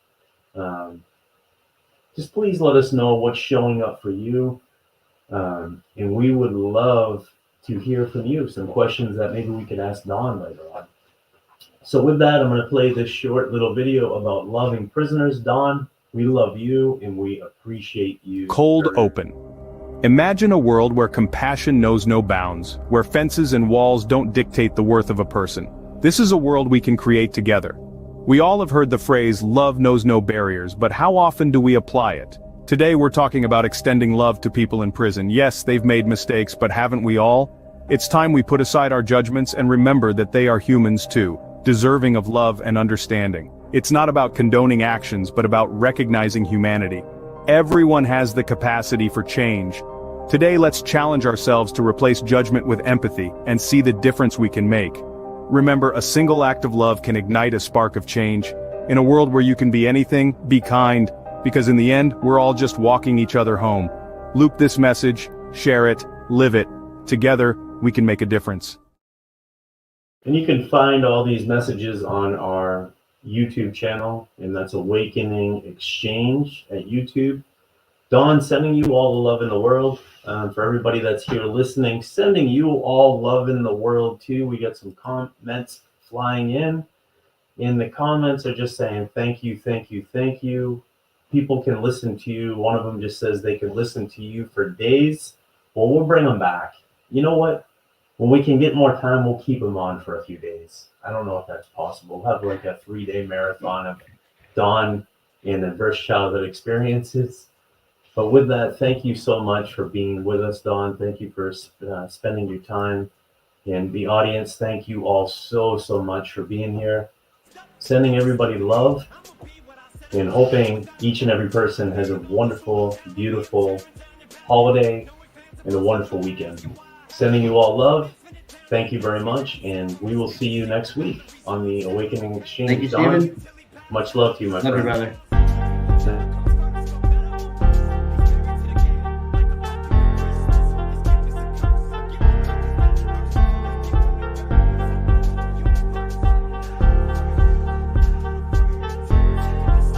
please let us know what's showing up for you. And we would love to hear from you, some questions that maybe we could ask Don later on. So with that, I'm going to play this short little video about loving prisoners. Don, we love you and we appreciate you. Cold open. Imagine a world where compassion knows no bounds, where fences and walls don't dictate the worth of a person. This is a world we can create together. We all have heard the phrase, love knows no barriers, but how often do we apply it? Today we're talking about extending love to people in prison. Yes, they've made mistakes, but haven't we all? It's time we put aside our judgments and remember that they are humans too, deserving of love and understanding. It's not about condoning actions, but about recognizing humanity. Everyone has the capacity for change. Today let's challenge ourselves to replace judgment with empathy and see the difference we can make. Remember, a single act of love can ignite a spark of change. In a world where you can be anything, be kind, because in the end, we're all just walking each other home. Loop this message, share it, live it. Together, we can make a difference. And you can find all these messages on our YouTube channel, and that's Awakening Exchange at YouTube. Don, sending you all the love in the world. For everybody that's here listening, sending you all love in the world too. We got some comments flying in. And the comments are just saying, thank you, thank you, thank you. People can listen to you. One of them just says they can listen to you for days. Well, we'll bring them back. You know what? When we can get more time, we'll keep them on for a few days. I don't know if that's possible. We'll have like a 3-day marathon of Don and adverse childhood experiences. But with that, thank you so much for being with us, Don. Thank you for spending your time. And the audience, thank you all so, so much for being here. Sending everybody love and hoping each and every person has a wonderful, beautiful holiday and a wonderful weekend. Sending you all love. Thank you very much. And we will see you next week on the Awakening Exchange. Thank you, Don, Stephen. much love to you, my friend. Love you, brother.